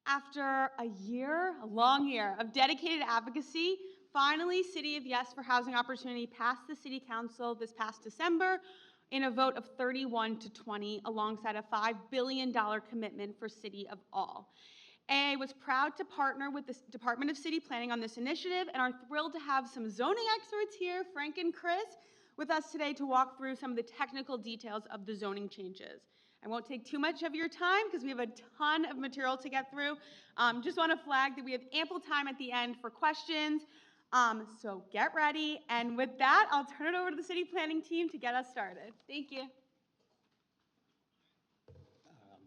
After a long year of dedicated advocacy, finally City of Yes for Housing Opportunity passed the City Council this past December in a vote of 31 to 20 alongside a $5 billion commitment for City of All. AA was proud to partner with the Department of City Planning on this initiative and are thrilled to have some zoning experts here, Frank and Chris, with us today to walk through some of the technical details of the zoning changes. I won't take too much of your time because we have a ton of material to get through. Just want to flag that we have ample time at the end for questions. So get ready. And with that, I'll turn it over to the city planning team to get us started. Thank you. All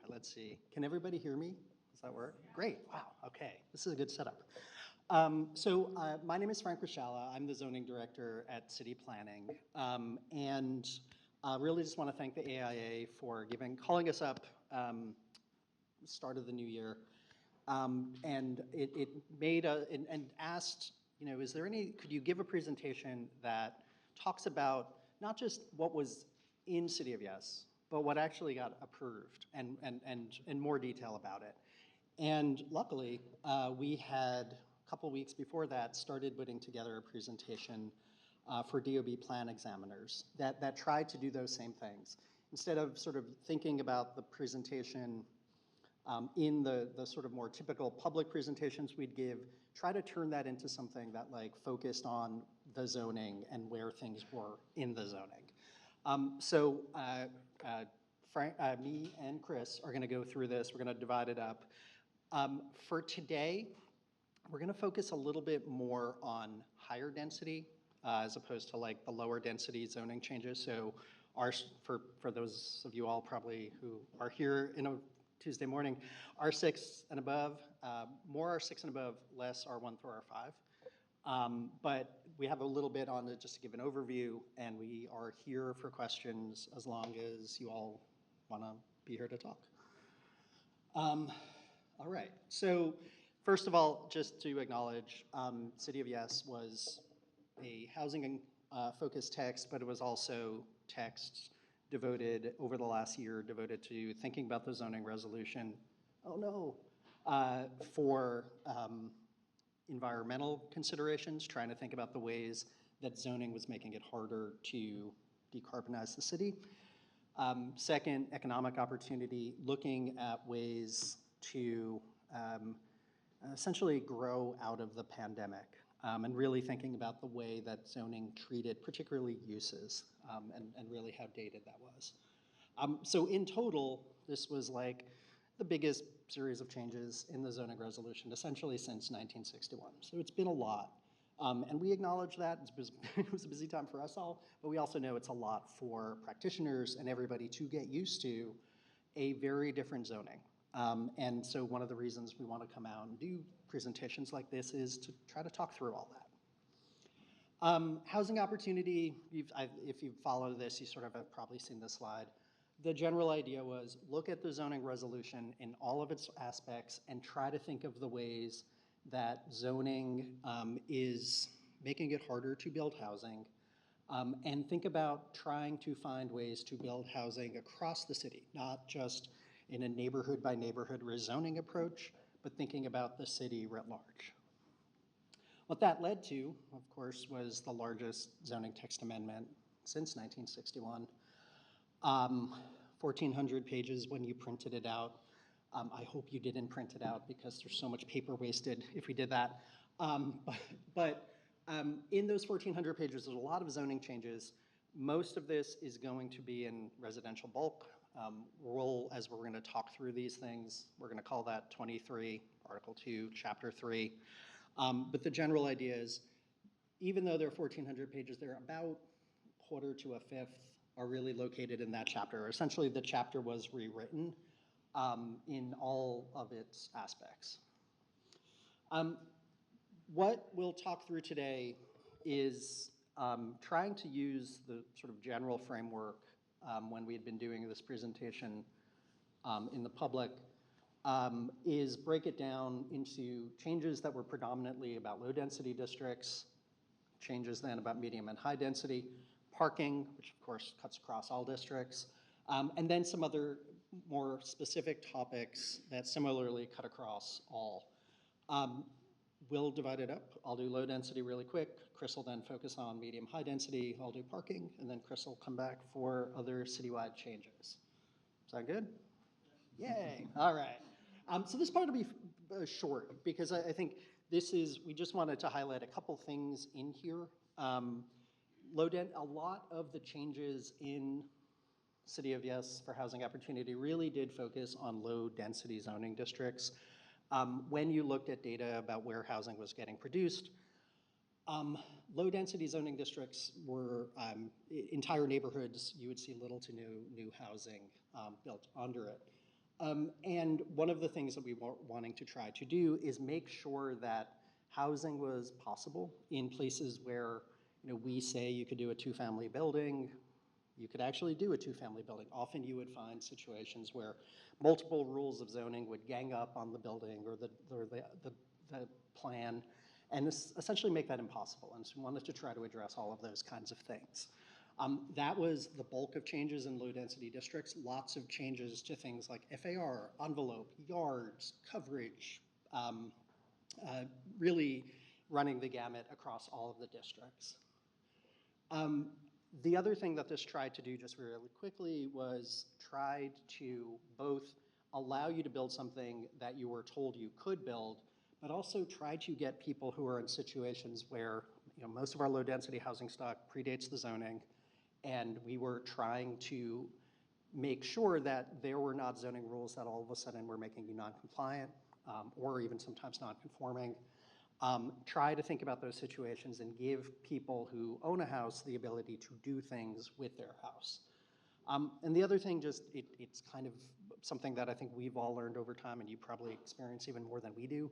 right, let's see. Can everybody hear me? Does that work? Great. Wow. Okay. This is a good setup. My name is Frank Rashala. I'm the zoning director at City Planning. Really just want to thank the AIA for calling us up start of the new year. It made and asked, could you give a presentation that talks about not just what was in City of Yes, but what actually got approved and more detail about it. And luckily, we had a couple weeks before that started putting together a presentation for DOB plan examiners that tried to do those same things. Instead of sort of thinking about the presentation in the sort of more typical public presentations we'd give, try to turn that into something that focused on the zoning and where things were in the zoning. Frank, me and Chris are gonna go through this. We're gonna divide it up. For today, we're gonna focus a little bit more on higher density as opposed to the lower density zoning changes. So for those of you all probably who are here in a Tuesday morning, R6 and above, more R6 and above, less R1 through R5. But we have a little bit on it just to give an overview, and we are here for questions as long as you all wanna be here to talk. All right, so first of all, just to acknowledge, City of Yes was a housing focused text, but it was also texts devoted over the last year, devoted to thinking about the zoning resolution, for environmental considerations, trying to think about the ways that zoning was making it harder to decarbonize the city. Second, economic opportunity, looking at ways to essentially grow out of the pandemic, and really thinking about the way that zoning treated particularly uses, and really how dated that was. So in total, this was the biggest series of changes in the zoning resolution essentially since 1961. So it's been a lot. And we acknowledge that. It was a busy time for us all, but we also know it's a lot for practitioners and everybody to get used to a very different zoning. And so one of the reasons we want to come out and do presentations like this is to try to talk through all that. Housing opportunity, if you follow this, you sort of have probably seen this slide. The general idea was look at the zoning resolution in all of its aspects and try to think of the ways that zoning is making it harder to build housing, and think about trying to find ways to build housing across the city, not just in a neighborhood by neighborhood rezoning approach, but thinking about the city writ large. What that led to, of course, was the largest zoning text amendment since 1961. 1,400 pages when you printed it out. I hope you didn't print it out because there's so much paper wasted if we did that. But in those 1,400 pages, there's a lot of zoning changes. Most of this is going to be in residential bulk. As we're gonna talk through these things, we're gonna call that 23, Article 2, Chapter 3. But the general idea is, even though there are 1,400 pages, they're about a quarter to a fifth are really located in that chapter. Essentially, the chapter was rewritten in all of its aspects. What we'll talk through today is trying to use the sort of general framework when we had been doing this presentation in the public, is break it down into changes that were predominantly about low density districts, changes then about medium and high density, parking, which of course cuts across all districts, and then some other more specific topics that similarly cut across all. We'll divide it up. I'll do low density really quick. Chris will then focus on medium high density. I'll do parking, and then Chris will come back for other citywide changes. Sound good? Yay, all right. So this part will be short because I think we just wanted to highlight a couple things in here. A lot of the changes in City of Yes for Housing Opportunity really did focus on low density zoning districts. When you looked at data about where housing was getting produced, low density zoning districts were entire neighborhoods. You would see little to no new housing built under it. And one of the things that we were wanting to try to do is make sure that housing was possible in places where, we say you could do a two-family building. You could actually do a two-family building. Often you would find situations where multiple rules of zoning would gang up on the building or the plan and essentially make that impossible. And so we wanted to try to address all of those kinds of things. That was the bulk of changes in low-density districts. Lots of changes to things like FAR, envelope, yards, coverage, really running the gamut across all of the districts. The other thing that this tried to do just really quickly was tried to both allow you to build something that you were told you could build, but also try to get people who are in situations where most of our low-density housing stock predates the zoning, and we were trying to make sure that there were not zoning rules that all of a sudden were making you non-compliant or even sometimes non-conforming. Try to think about those situations and give people who own a house the ability to do things with their house. And the other thing, it's kind of something that I think we've all learned over time, and you probably experience even more than we do.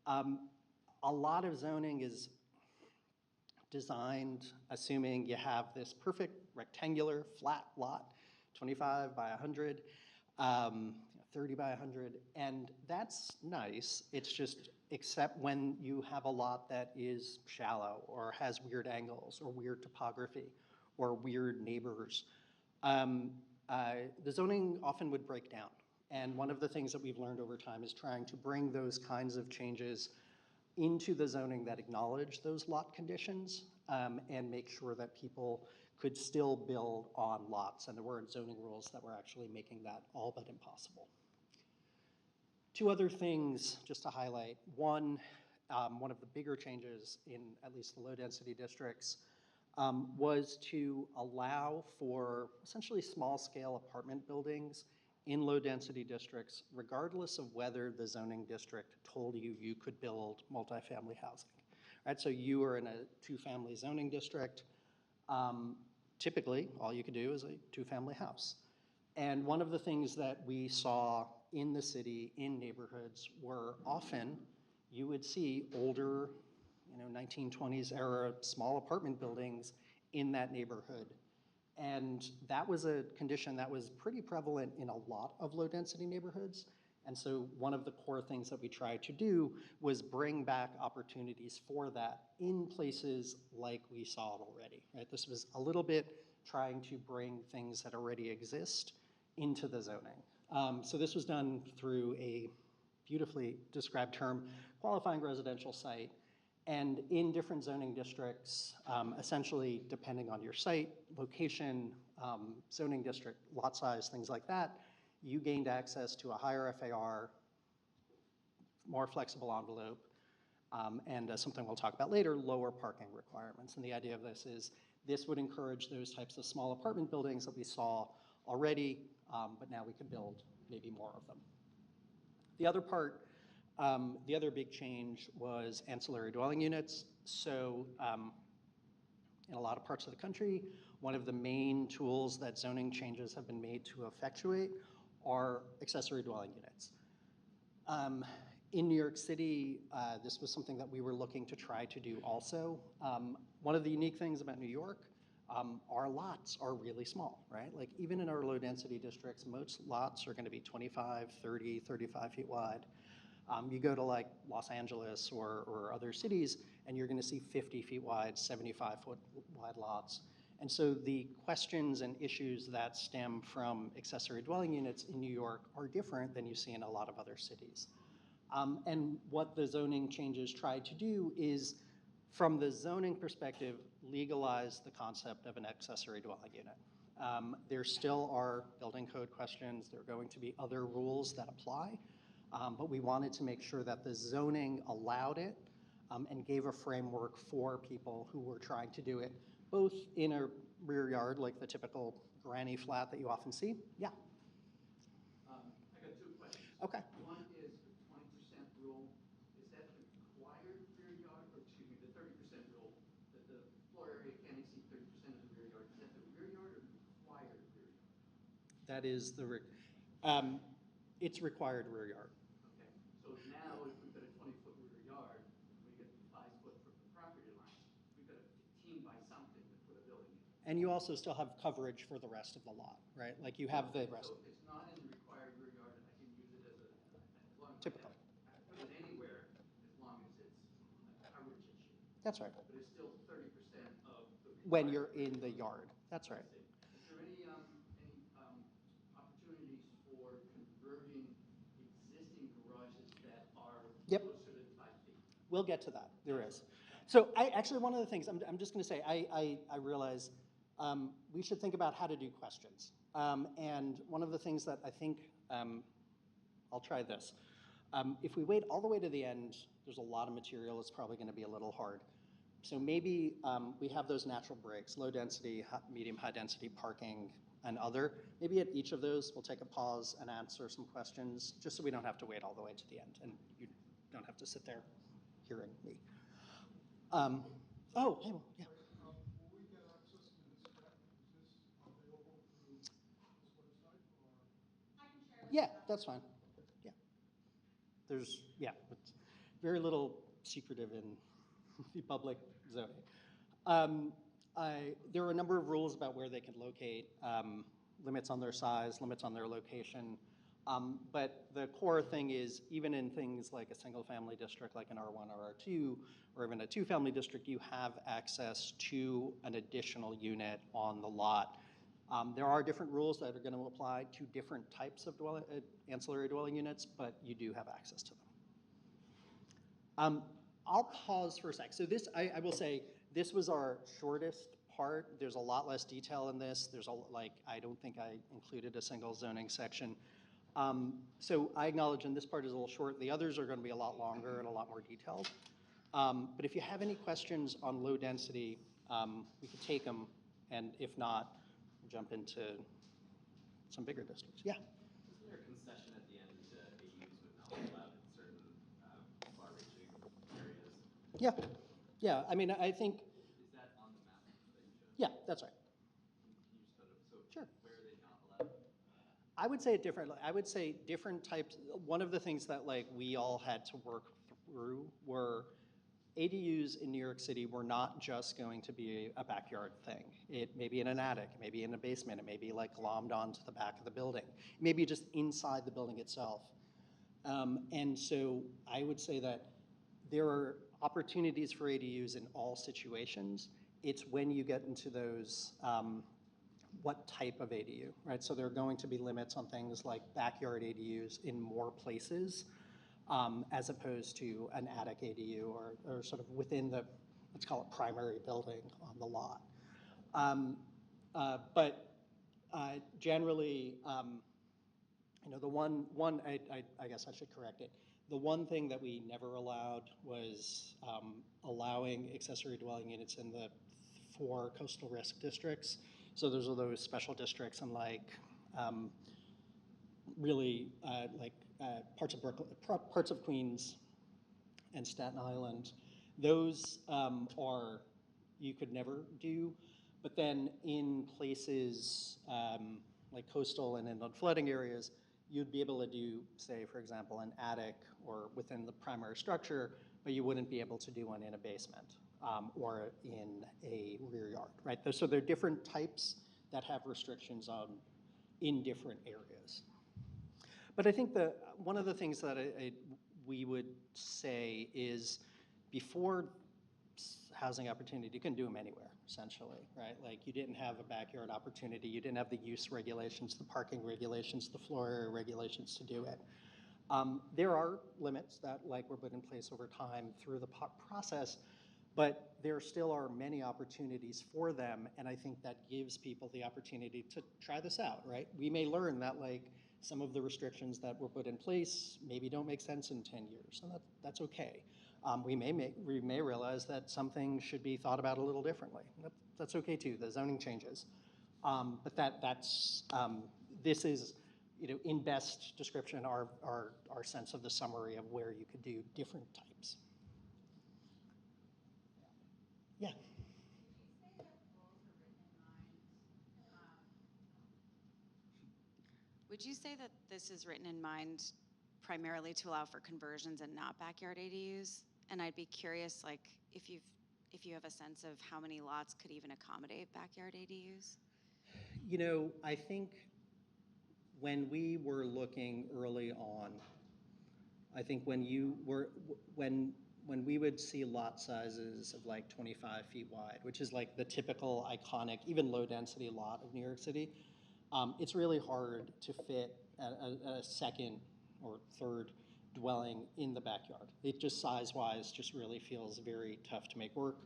A lot of zoning is designed assuming you have this perfect rectangular flat lot, 25 by 100, 30 by 100, and that's nice. It's just, except when you have a lot that is shallow or has weird angles or weird topography or weird neighbors, the zoning often would break down. And one of the things that we've learned over time is trying to bring those kinds of changes into the zoning that acknowledge those lot conditions and make sure that people could still build on lots, and there weren't zoning rules that were actually making that all but impossible. Two other things just to highlight. One of the bigger changes in at least the low density districts was to allow for essentially small scale apartment buildings in low density districts, regardless of whether the zoning district told you you could build multifamily housing. Right, so you are in a two-family zoning district. Typically, all you could do is a two-family house. And one of the things that we saw in the city, in neighborhoods, were often you would see older, 1920s era small apartment buildings in that neighborhood. And that was a condition that was pretty prevalent in a lot of low density neighborhoods. And so one of the core things that we tried to do was bring back opportunities for that in places like we saw it already. Right? This was a little bit trying to bring things that already exist into the zoning. So this was done through a beautifully described term, qualifying residential site. And in different zoning districts, essentially depending on your site, location, zoning district, lot size, things like that, you gained access to a higher FAR, more flexible envelope, and something we'll talk about later, lower parking requirements. And the idea of this is this would encourage those types of small apartment buildings that we saw already, but now we could build maybe more of them. The other part, the other big change was ancillary dwelling units. So in a lot of parts of the country, one of the main tools that zoning changes have been made to effectuate are accessory dwelling units. In New York City, this was something that we were looking to try to do also. One of the unique things about New York, our lots are really small, right? Like even in our low density districts, most lots are gonna be 25, 30, 35 feet wide. You go to like Los Angeles or other cities and you're gonna see 50 feet wide, 75 foot wide lots. And so the questions and issues that stem from accessory dwelling units in New York are different than you see in a lot of other cities. And what the zoning changes tried to do is, from the zoning perspective, legalize the concept of an accessory dwelling unit. There still are building code questions. There are going to be other rules that apply, but we wanted to make sure that the zoning allowed it and gave a framework for people who were trying to do it, both in a rear yard, like the typical granny flat that you often see. Yeah. I got two questions. Okay. One is the 20% rule. Is that the required rear yard, or excuse me, the 30% rule, that the floor area can't exceed 30% of the rear yard? Is that the rear yard or the required rear yard? That is it's required rear yard. Okay. So now, if we've got a 20-foot rear yard, we get 5 foot from the property line, we've got to team by something to put a building in. And you also still have coverage for the rest of the lot, right? Like you have the rest. So if it's not in the required rear yard, I can use it as long as Typical. I can put it anywhere as long as it's a coverage issue. That's right. But it's still 30% of the required. When you're in the yard. That's right. Is there any opportunities for converting existing garages that are Yep. closer to 5 feet? We'll get to that. There is. So actually, one of the things, I'm just going to say, I realize we should think about how to do questions. And one of the things that I think, I'll try this. If we wait all the way to the end, there's a lot of material. It's probably going to be a little hard. So maybe we have those natural breaks, low density, medium, high density parking, and other. Maybe at each of those, we'll take a pause and answer some questions, just so we don't have to wait all the way to the end, and you don't have to sit there hearing me. Oh, hey, well, yeah. Will we get access to this spec? Is this available through this website, or? I can share with Yeah, you. that's fine. Yeah. There's, yeah, it's very little secretive in the public zoning. There are a number of rules about where they can locate, limits on their size, limits on their location. But the core thing is, even in things like a single-family district, like an R1 or R2, or even a two-family district, you have access to an additional unit on the lot. There are different rules that are going to apply to different types of ancillary dwelling units, but you do have access to them. I'll pause for a sec. So this, I will say, this was our shortest part. There's a lot less detail in this. There's I don't think I included a single zoning section. So I acknowledge, and this part is a little short. The others are going to be a lot longer and a lot more detailed. But if you have any questions on low density, we could take them, and if not, we'll jump into some bigger districts. Yeah. Isn't there a concession at the end that ADUs would not be allowed in certain far-reaching areas? Yeah. Yeah. I mean, I think. Is that on the map that you showed? Yeah, that's right. Can you just put it, so Sure. where are they not allowed? I would say different types. One of the things that we all had to work through were ADUs in New York City were not just going to be a backyard thing. It may be in an attic, it may be in a basement, it may be glommed onto the back of the building, it may be just inside the building itself. And so I would say that there are opportunities for ADUs in all situations. It's when you get into those, what type of ADU, right? So there are going to be limits on things like backyard ADUs in more places, as opposed to an attic ADU or sort of within the, let's call it primary building on the lot. But generally, the one I guess I should correct it. The one thing that we never allowed was allowing accessory dwelling units in the 4 coastal risk districts. So those are those special districts in really parts of Brooklyn, parts of Queens and Staten Island. Those you could never do. But then in places like coastal and inland flooding areas, you'd be able to do, say, for example, an attic or within the primary structure, but you wouldn't be able to do one in a basement or in a rear yard, right? So there are different types that have restrictions in different areas. But I think one of the things that we would say is before housing opportunity, you can do them anywhere. essentially, right? Like you didn't have a backyard opportunity, you didn't have the use regulations, the parking regulations, the floor area regulations to do it. There are limits that like were put in place over time through the process, but there still are many opportunities for them, and I think that gives people the opportunity to try this out, right? We may learn that like some of the restrictions that were put in place maybe don't make sense in 10 years, and that's okay. We may realize that something should be thought about a little differently. That's okay too. The zoning changes, but this is, in best description, our sense of the summary of where you could do different types. Yeah. Would you say that this is written in mind primarily to allow for conversions and not backyard ADUs? And I'd be curious, like, if you have a sense of how many lots could even accommodate backyard ADUs? I think when we were looking early on, I think when we would see lot sizes of like 25 feet wide, which is like the typical iconic, even low density lot of New York City, it's really hard to fit a second or third dwelling in the backyard. It just size-wise just really feels very tough to make work,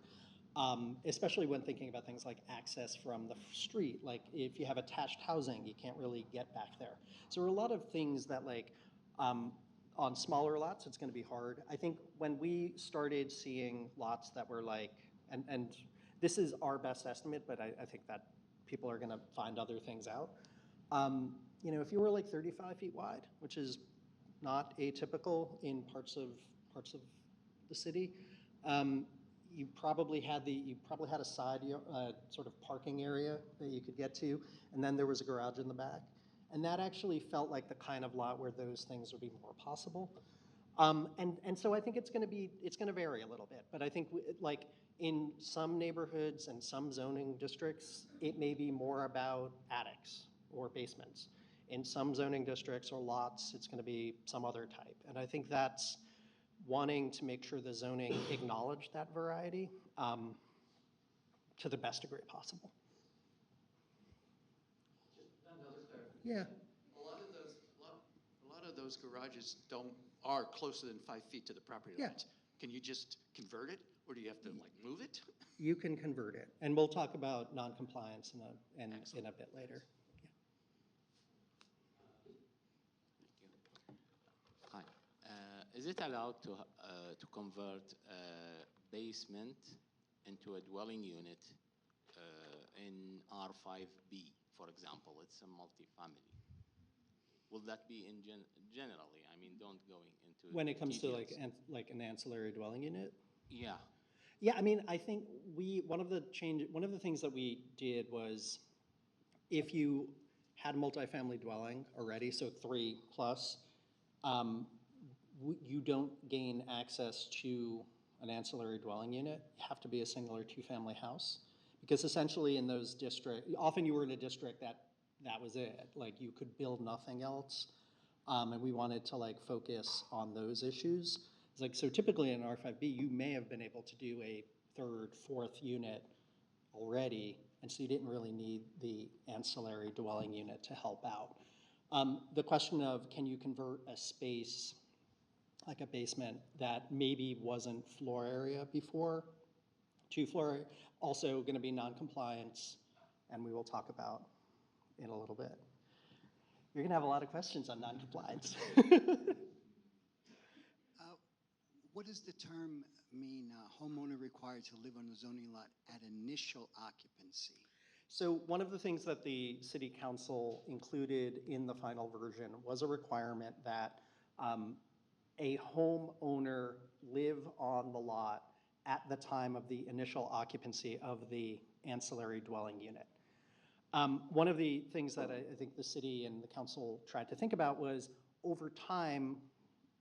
especially when thinking about things like access from the street. Like if you have attached housing, you can't really get back there. So there are a lot of things that like, on smaller lots, it's going to be hard. I think when we started seeing lots that were like, and this is our best estimate, but I think that people are going to find other things out. If you were like 35 feet wide, which is not atypical in parts of the city, you probably had a side sort of parking area that you could get to, and then there was a garage in the back. And that actually felt like the kind of lot where those things would be more possible. And so I think it's going to vary a little bit. But I think like in some neighborhoods and some zoning districts, it may be more about attics or basements. In some zoning districts or lots, it's going to be some other type. And I think that's wanting to make sure the zoning acknowledge that variety to the best degree possible. Just another clarification. Yeah. A lot of those garages are closer than 5 feet to the property Yeah. lines. Can you just convert it, or do you have to like move it? You can convert it. And we'll talk about non-compliance in a bit later. Hi. Is it allowed to convert a basement into a dwelling unit in R5B, for example? It's a multifamily. Will that be generally? I mean, don't going into When it comes to details. like an ancillary dwelling unit? Yeah. Yeah, I mean, I think one of the things that we did was if you had a multifamily dwelling already, so 3+, you don't gain access to an ancillary dwelling unit. You have to be a single or two-family house. Because essentially in those districts, often you were in a district that was it. Like you could build nothing else. And we wanted to like focus on those issues. It's like, so typically in R5B, you may have been able to do a third, fourth unit already. And so you didn't really need the ancillary dwelling unit to help out. The question of can you convert a space like a basement that maybe wasn't floor area before to floor area, also going to be non-compliance, and we will talk about in a little bit. You're going to have a lot of questions on non-compliance. What does the term mean, homeowner required to live on the zoning lot at initial occupancy? So one of the things that the city council included in the final version was a requirement that a homeowner live on the lot at the time of the initial occupancy of the ancillary dwelling unit. One of the things that I think the city and the council tried to think about was over time,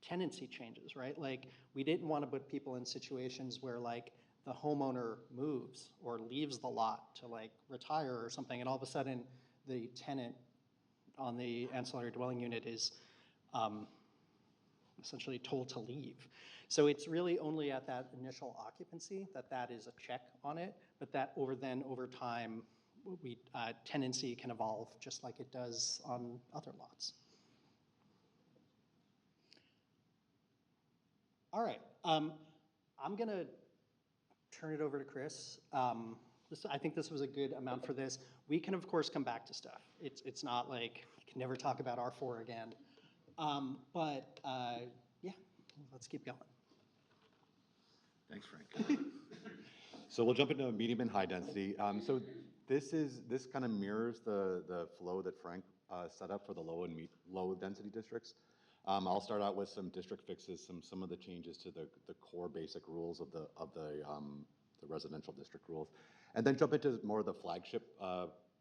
tenancy changes, right? Like we didn't want to put people in situations where like the homeowner moves or leaves the lot to like retire or something, and all of a sudden the tenant on the ancillary dwelling unit is essentially told to leave. So it's really only at that initial occupancy that is a check on it, but that over time, tenancy can evolve just like it does on other lots. All right, I'm gonna turn it over to Chris. I think this was a good amount for this. We can, of course, come back to stuff. It's not like we can never talk about R4 again. Yeah, let's keep going. Thanks, Frank. So we'll jump into medium and high density. So this kind of mirrors the flow that Frank set up for the low density districts. I'll start out with some district fixes, some of the changes to the core basic rules of the residential district rules, and then jump into more of the flagship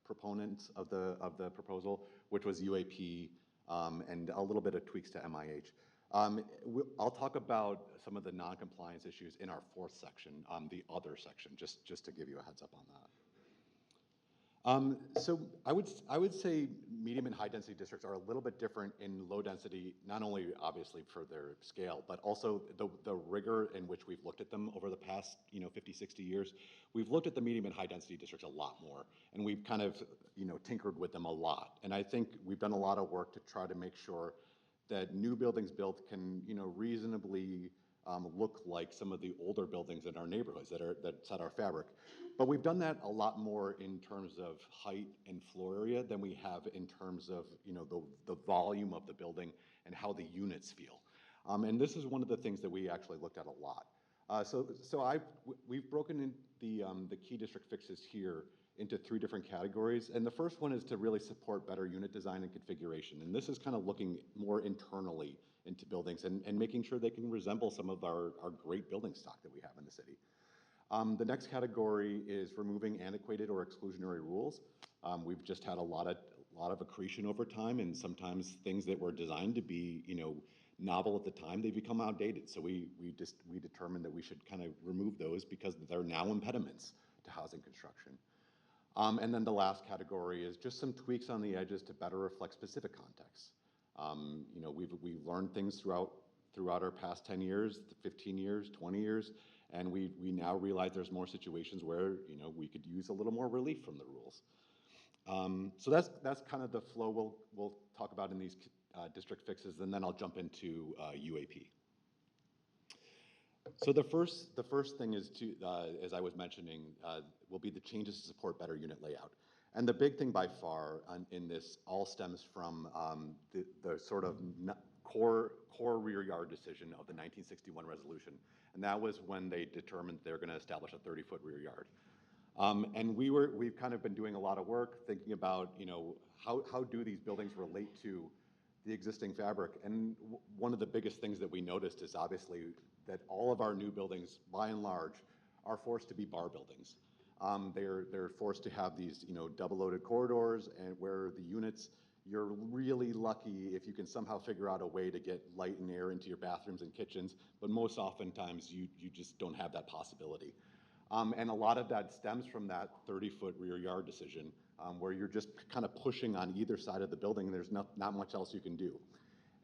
proponents of the proposal, which was UAP and a little bit of tweaks to MIH. I'll talk about some of the non-compliance issues in our fourth section, the other section, just to give you a heads up on that. So I would say medium and high density districts are a little bit different in low density, not only obviously for their scale, but also the rigor in which we've looked at them over the past 50, 60 years. We've looked at the medium and high density districts a lot more, and we've kind of tinkered with them a lot. And I think we've done a lot of work to try to make sure that new buildings built can reasonably look like some of the older buildings in our neighborhoods that's at our fabric. But we've done that a lot more in terms of height and floor area than we have in terms of the volume of the building and how the units feel. And this is one of the things that we actually looked at a lot. We've broken in the key district fixes here into 3 different categories. And the first one is to really support better unit design and configuration. And this is kind of looking more internally into buildings and making sure they can resemble some of our great building stock that we have in the city. The next category is removing antiquated or exclusionary rules. We've just had a lot of accretion over time, and sometimes things that were designed to be novel at the time, they become outdated. So we determined that we should kind of remove those because they're now impediments to housing construction. And then the last category is just some tweaks on the edges to better reflect specific contexts. We've learned things throughout our past 10 years, 15 years, 20 years, and we now realize there's more situations where we could use a little more relief from the rules. So that's kind of the flow we'll talk about in these district fixes, and then I'll jump into UAP. So the first thing is as I was mentioning, will be the changes to support better unit layout. And the big thing by far in this all stems from the sort of core rear yard decision of the 1961 resolution. And that was when they determined they're going to establish a 30-foot rear yard. And we've kind of been doing a lot of work thinking about, how do these buildings relate to the existing fabric? And one of the biggest things that we noticed is obviously that all of our new buildings, by and large, are forced to be bar buildings. They're forced to have these, double-loaded corridors, and where the units, you're really lucky if you can somehow figure out a way to get light and air into your bathrooms and kitchens, but most oftentimes you just don't have that possibility. And a lot of that stems from that 30-foot rear yard decision, where you're just kind of pushing on either side of the building, and there's not much else you can do.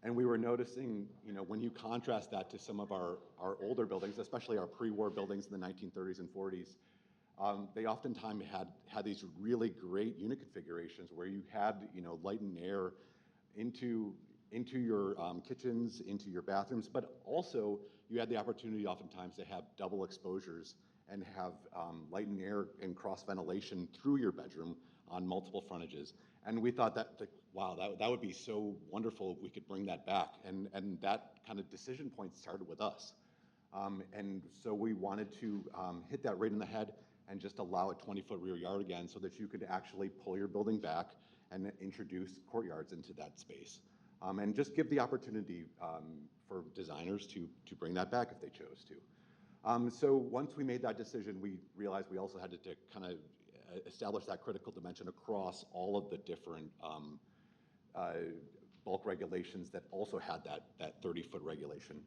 And we were noticing, when you contrast that to some of our older buildings, especially our pre-war buildings in the 1930s and 40s, they oftentimes had these really great unit configurations where you had light and air into your kitchens, into your bathrooms, but also you had the opportunity oftentimes to have double exposures and have light and air and cross ventilation through your bedroom on multiple frontages. And we thought that would be so wonderful if we could bring that back. And that kind of decision point started with us. And so we wanted to hit that right in the head and just allow a 20-foot rear yard again so that you could actually pull your building back and introduce courtyards into that space. And just give the opportunity for designers to bring that back if they chose to. So once we made that decision, we realized we also had to kind of establish that critical dimension across all of the different bulk regulations that also had that 30-foot regulation.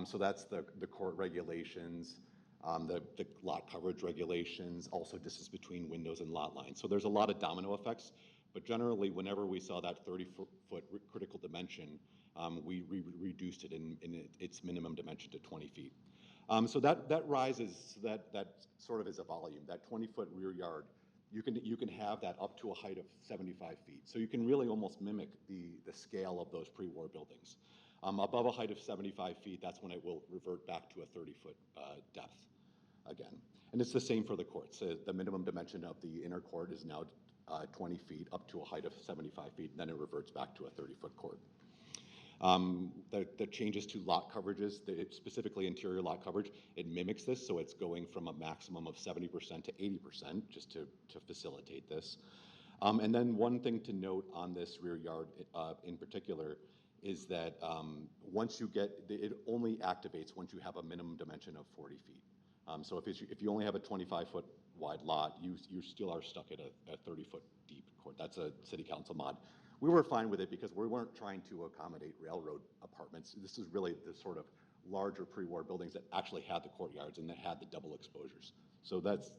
So that's the court regulations, the lot coverage regulations, also distance between windows and lot lines. So there's a lot of domino effects, but generally whenever we saw that 30-foot critical dimension, reduced it in its minimum dimension to 20 feet. So that rises, that sort of is a volume, that 20-foot rear yard, you can have that up to a height of 75 feet. So you can really almost mimic the scale of those pre-war buildings. Above a height of 75 feet, that's when it will revert back to a 30-foot depth again. And it's the same for the courts. The minimum dimension of the inner court is now 20 feet up to a height of 75 feet, and then it reverts back to a 30-foot court. The changes to lot coverages, specifically interior lot coverage, it mimics this, so it's going from a maximum of 70% to 80%, just to facilitate this. And then one thing to note on this rear yard in particular is that once you get, it only activates once you have a minimum dimension of 40 feet. So if you only have a 25-foot wide lot, you still are stuck at a 30-foot deep court. That's a city council mod. We were fine with it because we weren't trying to accommodate railroad apartments. This is really the sort of larger pre-war buildings that actually had the courtyards and that had the double exposures. So that's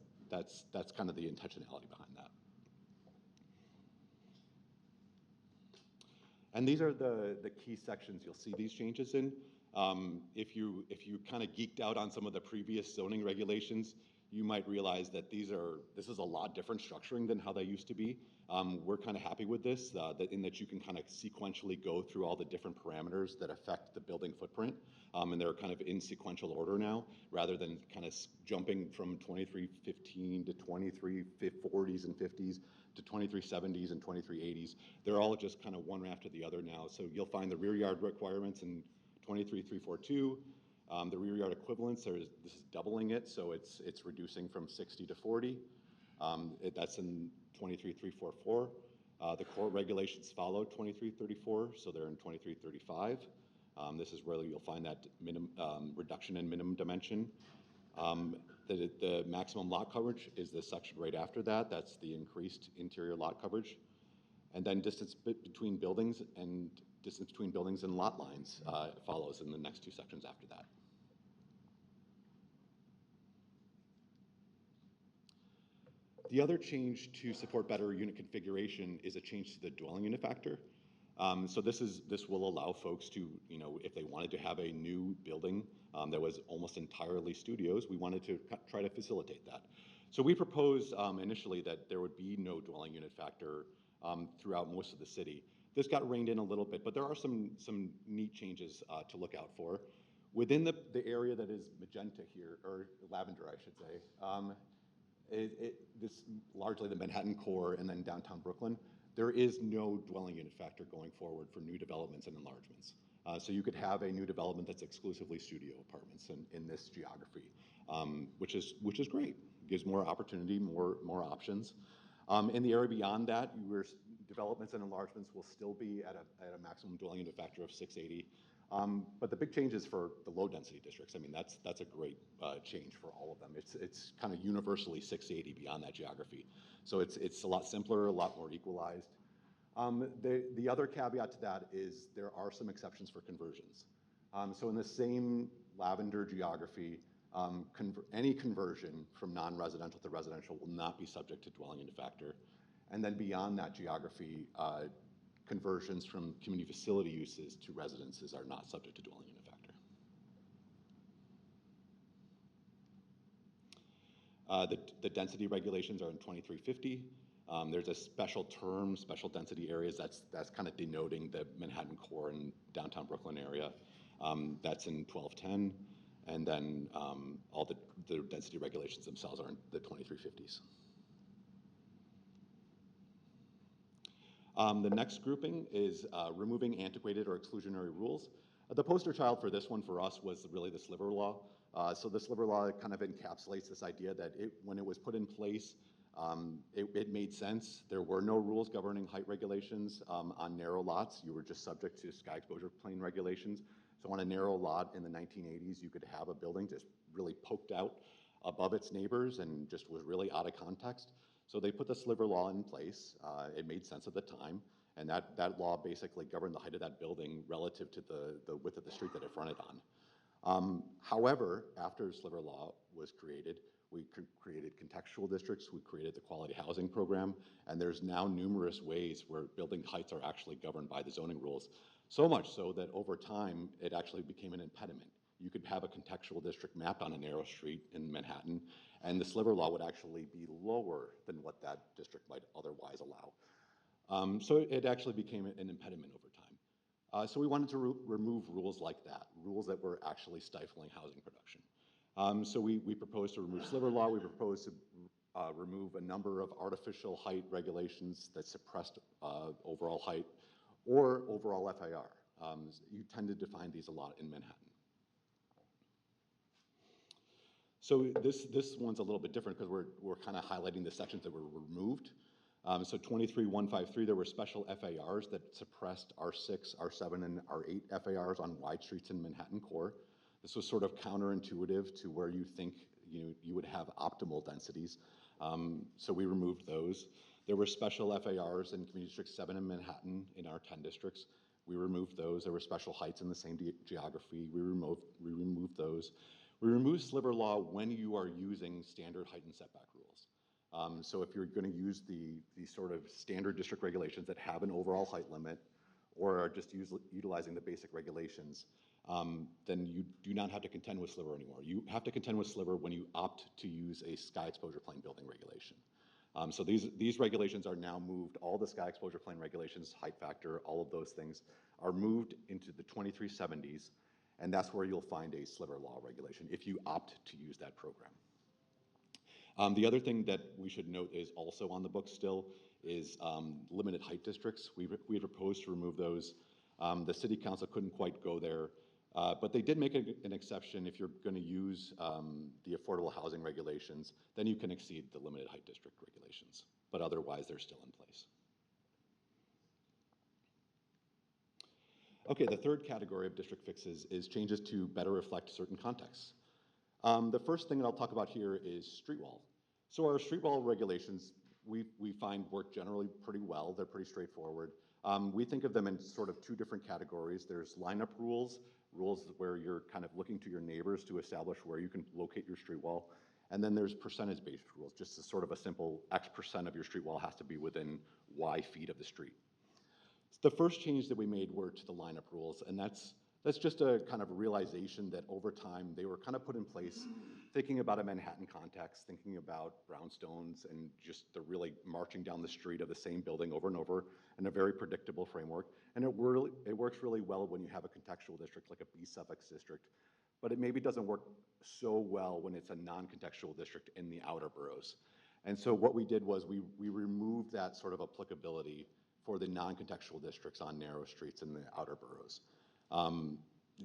kind of the intentionality behind that. And these are the key sections you'll see these changes in. If you kind of geeked out on some of the previous zoning regulations, you might realize that this is a lot different structuring than how they used to be. We're kind of happy with this, in that you can kind of sequentially go through all the different parameters that affect the building footprint, and they're kind of in sequential order now, rather than kind of jumping from 2315 to 2340s and 50s to 2370s and 2380s. They're all just kind of one after the other now. So you'll find the rear yard requirements in 23342. The rear yard equivalents, this is doubling it, so it's reducing from 60 to 40. That's in 23344. The court regulations follow 2334, so they're in 2335. This is where you'll find that reduction in minimum dimension. The maximum lot coverage is the section right after that. That's the increased interior lot coverage. And then distance between buildings and lot lines follows in the next two sections after that. The other change to support better unit configuration is a change to the dwelling unit factor. So this will allow folks to, if they wanted to have a new building that was almost entirely studios, we wanted to try to facilitate that. So we proposed initially that there would be no dwelling unit factor throughout most of the city. This got reined in a little bit, but there are some neat changes to look out for. Within the area that is magenta here, or lavender, I should say, this largely the Manhattan core and then downtown Brooklyn, there is no dwelling unit factor going forward for new developments and enlargements. So you could have a new development that's exclusively studio apartments in this geography, which is great. Gives more opportunity, more options. In the area beyond that, developments and enlargements will still be at a maximum dwelling unit factor of 680. But the big change is for the low density districts. I mean, that's a great change for all of them. It's kind of universally 680 beyond that geography. So it's a lot simpler, a lot more equalized. The other caveat to that is there are some exceptions for conversions. So in the same lavender geography, any conversion from non-residential to residential will not be subject to dwelling unit factor. And then beyond that geography, conversions from community facility uses to residences are not subject to dwelling unit factor. The density regulations are in 2350. There's a special term, special density areas, that's kind of denoting the Manhattan core and downtown Brooklyn area. That's in 1210. And then all the density regulations themselves are in the 2350s. The next grouping is removing antiquated or exclusionary rules. The poster child for this one for us was really the sliver law. So the sliver law kind of encapsulates this idea that when it was put in place, it made sense. There were no rules governing height regulations on narrow lots. You were just subject to sky exposure plane regulations. So on a narrow lot in the 1980s, you could have a building just really poked out above its neighbors and just was really out of context. So they put the sliver law in place. It made sense at the time. And that law basically governed the height of that building relative to the width of the street that it fronted on. However, after sliver law was created, we created contextual districts, we created the quality housing program, and there's now numerous ways where building heights are actually governed by the zoning rules. So much so that over time, it actually became an impediment. You could have a contextual district mapped on a narrow street in Manhattan, and the sliver law would actually be lower than what that district might otherwise allow. So it actually became an impediment over time. So we wanted to remove rules like that, rules that were actually stifling housing production. So we proposed to remove sliver law. We proposed to remove a number of artificial height regulations that suppressed overall height or overall FIR. You tended to find these a lot in Manhattan. So this one's a little bit different because we're kind of highlighting the sections that were removed. So 23.153, there were special FARs that suppressed R6, R7, and R8 FARs on wide streets in Manhattan core. This was sort of counterintuitive to where you think you would have optimal densities. So we removed those. There were special FARs in Community District 7 in Manhattan in our 10 districts. We removed those. There were special heights in the same geography. We removed those. We removed sliver law when you are using standard height and setback rules. So if you're going to use the sort of standard district regulations that have an overall height limit or are just utilizing the basic regulations, then you do not have to contend with sliver anymore. You have to contend with sliver when you opt to use a sky exposure plane building regulation. So these regulations are now moved, all the sky exposure plane regulations, height factor, all of those things are moved into the 2370s, and that's where you'll find a sliver law regulation if you opt to use that program. The other thing that we should note is also on the books still is limited height districts. We had proposed to remove those. The city council couldn't quite go there, but they did make an exception. If you're going to use the affordable housing regulations, then you can exceed the limited height district regulations, but otherwise they're still in place. Okay, the third category of district fixes is changes to better reflect certain contexts. The first thing that I'll talk about here is street wall. So our street wall regulations, we find work generally pretty well. They're pretty straightforward. We think of them in sort of two different categories. There's lineup rules, rules where you're kind of looking to your neighbors to establish where you can locate your street wall. And then there's percentage-based rules, just as sort of a simple X% of your street wall has to be within Y feet of the street. The first change that we made were to the lineup rules, and that's just a kind of realization that over time they were kind of put in place thinking about a Manhattan context, thinking about brownstones and just the really marching down the street of the same building over and over in a very predictable framework. And it works really well when you have a contextual district like a B suffix district, but it maybe doesn't work so well when it's a non-contextual district in the outer boroughs. And so what we did was we removed that sort of applicability for the non-contextual districts on narrow streets in the outer boroughs.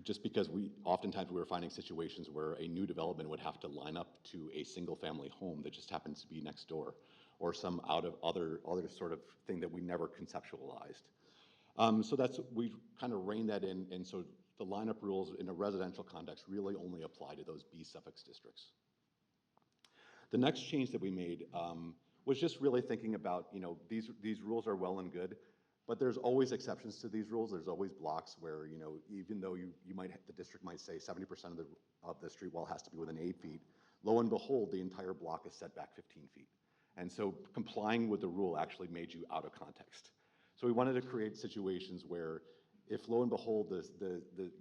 Just because oftentimes we were finding situations where a new development would have to line up to a single family home that just happens to be next door, or some other sort of thing that we never conceptualized. So we kind of reined that in, and so the lineup rules in a residential context really only apply to those B suffix districts. The next change that we made was just really thinking about, these rules are well and good, but there's always exceptions to these rules. There's always blocks where, even though the district might say 70% of the street wall has to be within 8 feet, lo and behold, the entire block is set back 15 feet. And so complying with the rule actually made you out of context. So we wanted to create situations where if lo and behold,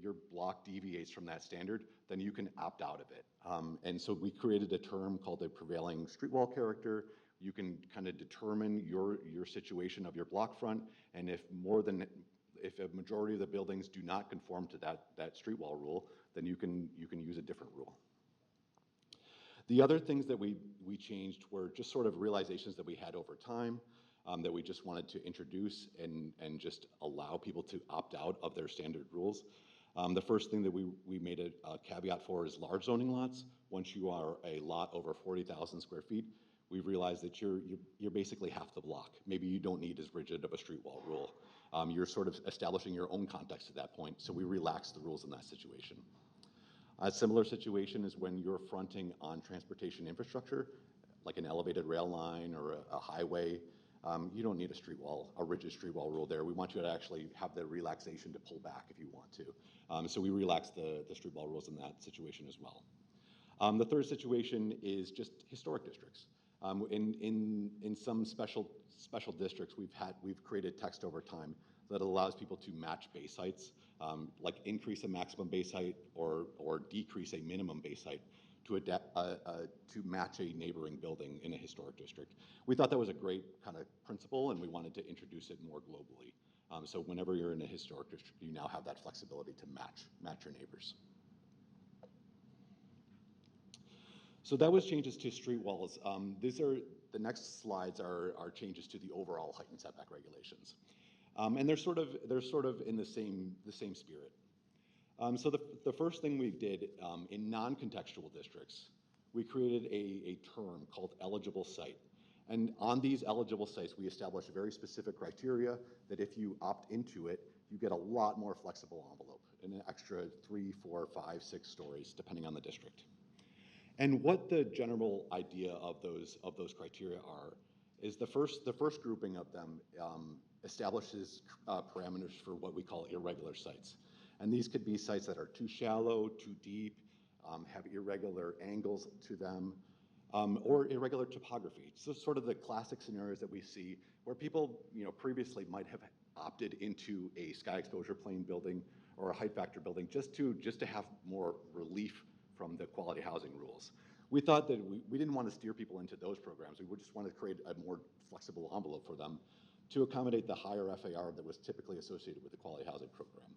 your block deviates from that standard, then you can opt out of it. And so we created a term called the prevailing street wall character. You can kind of determine your situation of your block front, and if a majority of the buildings do not conform to that street wall rule, then you can use a different rule. The other things that we changed were just sort of realizations that we had over time that we just wanted to introduce and just allow people to opt out of their standard rules. The first thing that we made a caveat for is large zoning lots. Once you are a lot over 40,000 square feet, we realized that you're basically half the block. Maybe you don't need as rigid of a street wall rule. You're sort of establishing your own context at that point, so we relaxed the rules in that situation. A similar situation is when you're fronting on transportation infrastructure, like an elevated rail line or a highway. You don't need a rigid street wall rule there. We want you to actually have the relaxation to pull back if you want to. So we relaxed the street wall rules in that situation as well. The third situation is just historic districts. In some special districts, we've created text over time that allows people to match base heights, like increase a maximum base height or decrease a minimum base height to to match a neighboring building in a historic district. We thought that was a great kind of principle, and we wanted to introduce it more globally. So whenever you're in a historic district, you now have that flexibility to match your neighbors. So that was changes to street walls. The next slides are changes to the overall height and setback regulations, and they're sort of in the same spirit. So the first thing we did in non-contextual districts, we created a term called eligible site. And on these eligible sites, we established very specific criteria that if you opt into it, you get a lot more flexible envelope, an extra 3, 4, 5, 6 stories, depending on the district. And what the general idea of those criteria are is the first grouping of them establishes parameters for what we call irregular sites. And these could be sites that are too shallow, too deep, have irregular angles to them, or irregular topography. So sort of the classic scenarios that we see where people, previously might have opted into a sky exposure plane building or a height factor building just to have more relief from the quality housing rules. We thought that we didn't want to steer people into those programs. We would just want to create a more flexible envelope for them to accommodate the higher FAR that was typically associated with the quality housing program.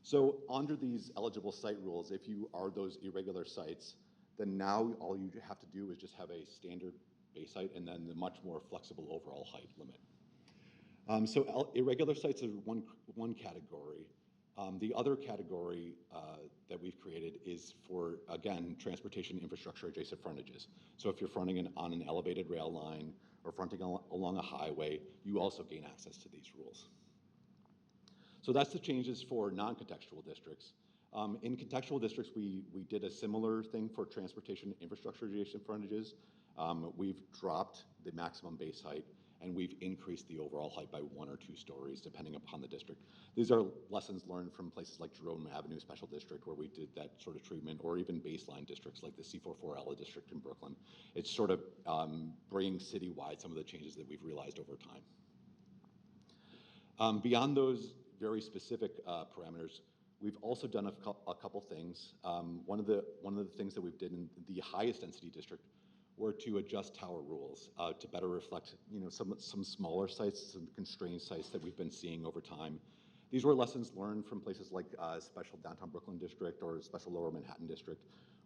So under these eligible site rules, if you are those irregular sites, then now all you have to do is just have a standard base height and then the much more flexible overall height limit. So irregular sites are one category. The other category that we've created is for, again, transportation infrastructure adjacent frontages. So if you're fronting on an elevated rail line or fronting along a highway, you also gain access to these rules. So that's the changes for non-contextual districts. In contextual districts, we did a similar thing for transportation infrastructure adjacent frontages. We've dropped the maximum base height, and we've increased the overall height by 1 or 2 stories, depending upon the district. These are lessons learned from places like Jerome Avenue Special District, where we did that sort of treatment, or even baseline districts like the C44Ella district in Brooklyn. It's sort of bringing citywide some of the changes that we've realized over time. Beyond those very specific parameters, we've also done a couple things. One of the things that we've did in the highest density district were to adjust tower rules to better reflect, some smaller sites, some constrained sites that we've been seeing over time. These were lessons learned from places like Special Downtown Brooklyn District or Special Lower Manhattan District,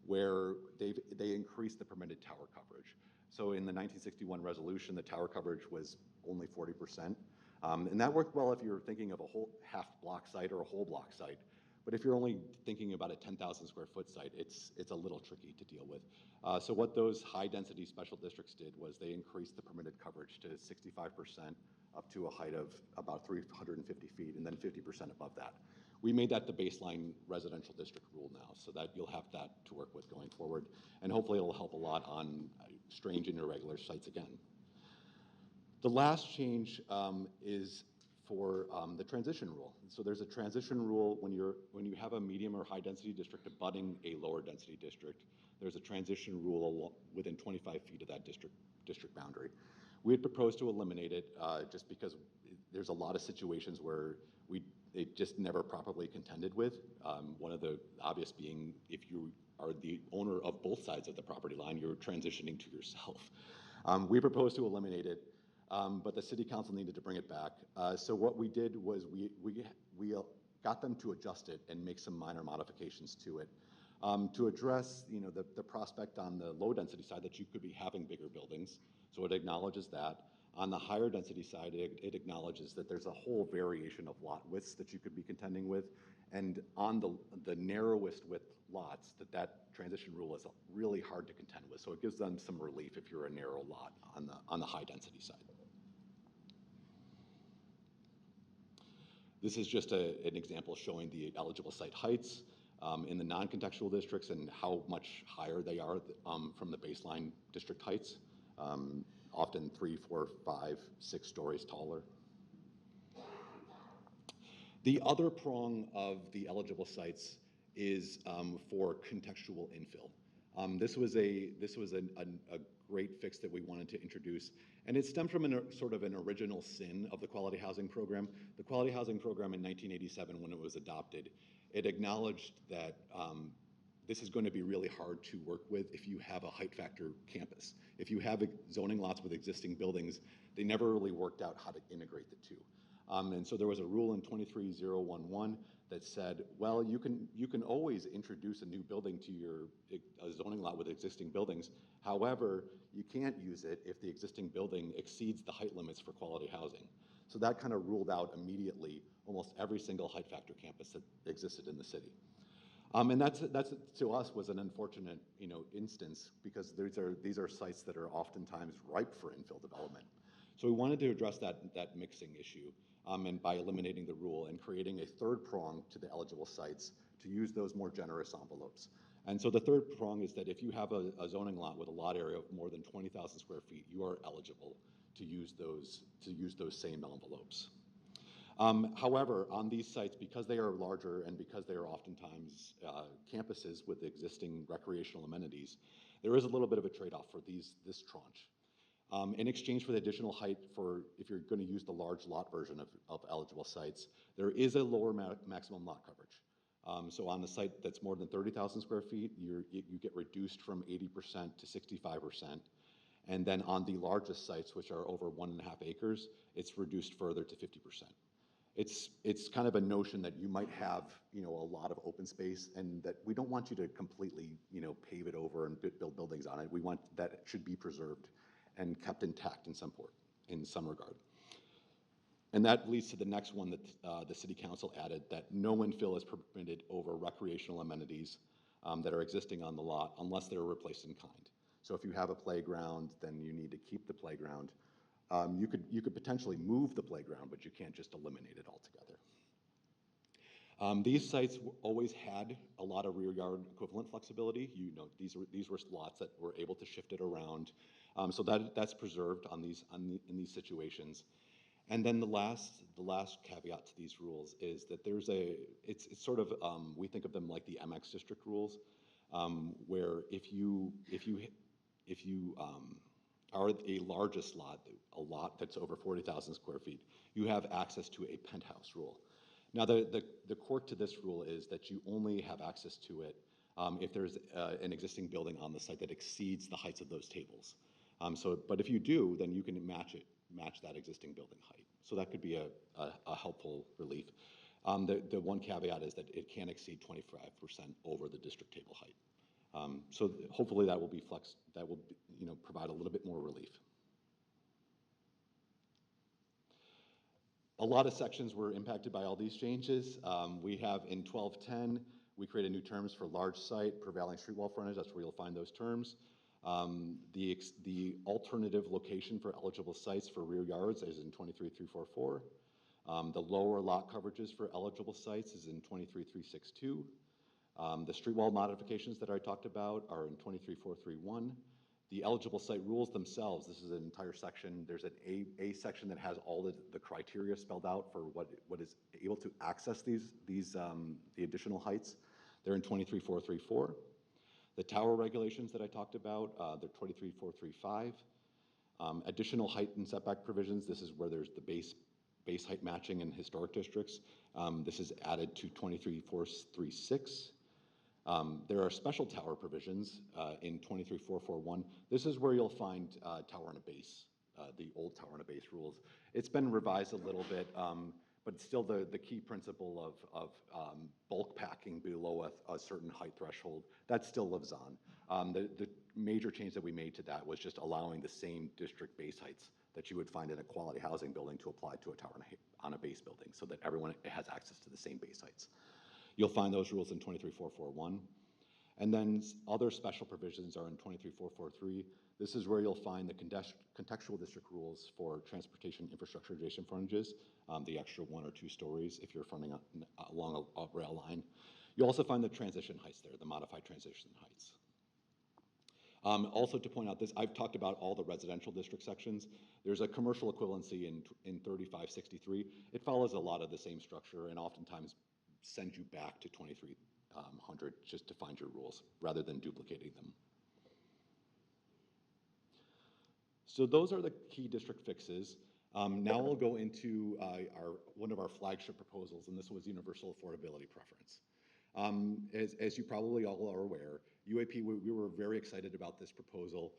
where they increased the permitted tower coverage. So in the 1961 resolution, the tower coverage was only 40%. And that worked well if you're thinking of a whole half block site or a whole block site. But if you're only thinking about a 10,000 square foot site, it's a little tricky to deal with. So what those high density special districts did was they increased the permitted coverage to 65% up to a height of about 350 feet and then 50% above that. We made that the baseline residential district rule now, so that you'll have that to work with going forward. And hopefully it'll help a lot on strange and irregular sites again. The last change is for the transition rule. So there's a transition rule when you have a medium or high density district abutting a lower density district. There's a transition rule within 25 feet of that district boundary. We had proposed to eliminate it just because there's a lot of situations where it just never properly contended with. One of the obvious being if you are the owner of both sides of the property line, you're transitioning to yourself. We proposed to eliminate it. But the city council needed to bring it back. So what we did was we got them to adjust it and make some minor modifications to it to address the prospect on the low density side that you could be having bigger buildings. So it acknowledges that. On the higher density side, it acknowledges that there's a whole variation of lot widths that you could be contending with. And on the narrowest width lots, that transition rule is really hard to contend with. So it gives them some relief if you're a narrow lot on the high density side. This is just an example showing the eligible site heights in the non-contextual districts and how much higher they are from the baseline district heights, often 3, 4, 5, 6 stories taller. The other prong of the eligible sites is for contextual infill. This was a great fix that we wanted to introduce. And it stemmed from sort of an original sin of the quality housing program. The quality housing program in 1987, when it was adopted, it acknowledged that this is going to be really hard to work with if you have a height factor campus. If you have zoning lots with existing buildings, they never really worked out how to integrate the two. And so there was a rule in 23011 that said, well, you can always introduce a new building to your zoning lot with existing buildings. However, you can't use it if the existing building exceeds the height limits for quality housing. So that kind of ruled out immediately almost every single height factor campus that existed in the city. And that's to us was an unfortunate, instance, because these are sites that are oftentimes ripe for infill development. So we wanted to address that mixing issue, and by eliminating the rule and creating a third prong to the eligible sites to use those more generous envelopes. And so the third prong is that if you have a zoning lot with a lot area of more than 20,000 square feet, you are eligible to use those same envelopes. However, on these sites, because they are larger and because they are oftentimes campuses with existing recreational amenities, there is a little bit of a trade-off for this tranche. In exchange for the additional height if you're going to use the large lot version of eligible sites, there is a lower maximum lot coverage. So on the site that's more than 30,000 square feet, you get reduced from 80% to 65%. And then on the largest sites, which are over 1.5 acres, it's reduced further to 50%. It's kind of a notion that you might have, a lot of open space, and that we don't want you to completely, pave it over and build buildings on it. We want that it should be preserved and kept intact in some regard. And that leads to the next one that the city council added, that no infill is permitted over recreational amenities that are existing on the lot unless they're replaced in kind. So if you have a playground, then you need to keep the playground. You could potentially move the playground, but you can't just eliminate it altogether. These sites always had a lot of rear yard equivalent flexibility. These were lots that were able to shift it around. So that's preserved in these situations. And then the last caveat to these rules is that it's sort of, we think of them like the MX district rules, where if you are a largest lot, a lot that's over 40,000 square feet, you have access to a penthouse rule. Now, the quirk to this rule is that you only have access to it if there's an existing building on the site that exceeds the heights of those tables. But if you do, then you can match that existing building height. So that could be a helpful relief. The one caveat is that it can't exceed 25% over the district table height. So hopefully that will be provide a little bit more relief. A lot of sections were impacted by all these changes. We have in 1210, we created new terms for large site, prevailing street wall frontage. That's where you'll find those terms. The alternative location for eligible sites for rear yards is in 23344. The lower lot coverages for eligible sites is in 23362. The street wall modifications that I talked about are in 23431. The eligible site rules themselves, this is an entire section. There's an A section that has all the criteria spelled out for what is able to access the additional heights. They're in 23434. The tower regulations that I talked about, they're 23435. Additional height and setback provisions, this is where there's the base height matching in historic districts. This is added to 23436. There are special tower provisions in 23441. This is where you'll find tower on a base, the old tower on a base rules. It's been revised a little bit, but it's still the key principle of bulk packing below a certain height threshold. That still lives on. The major change that we made to that was just allowing the same district base heights that you would find in a quality housing building to apply to a tower on a base building, so that everyone has access to the same base heights. You'll find those rules in 23441. And then other special provisions are in 23443. This is where you'll find the contextual district rules for transportation infrastructure adjacent frontages, the extra 1 or 2 stories if you're fronting along a rail line. You'll also find the transition heights there, the modified transition heights. Also to point out this, I've talked about all the residential district sections. There's a commercial equivalency in 3563. It follows a lot of the same structure and oftentimes send you back to 2300 just to find your rules rather than duplicating them. So those are the key district fixes. Now we'll go into one of our flagship proposals, and this was universal affordability preference. As you probably all are aware, UAP, we were very excited about this proposal.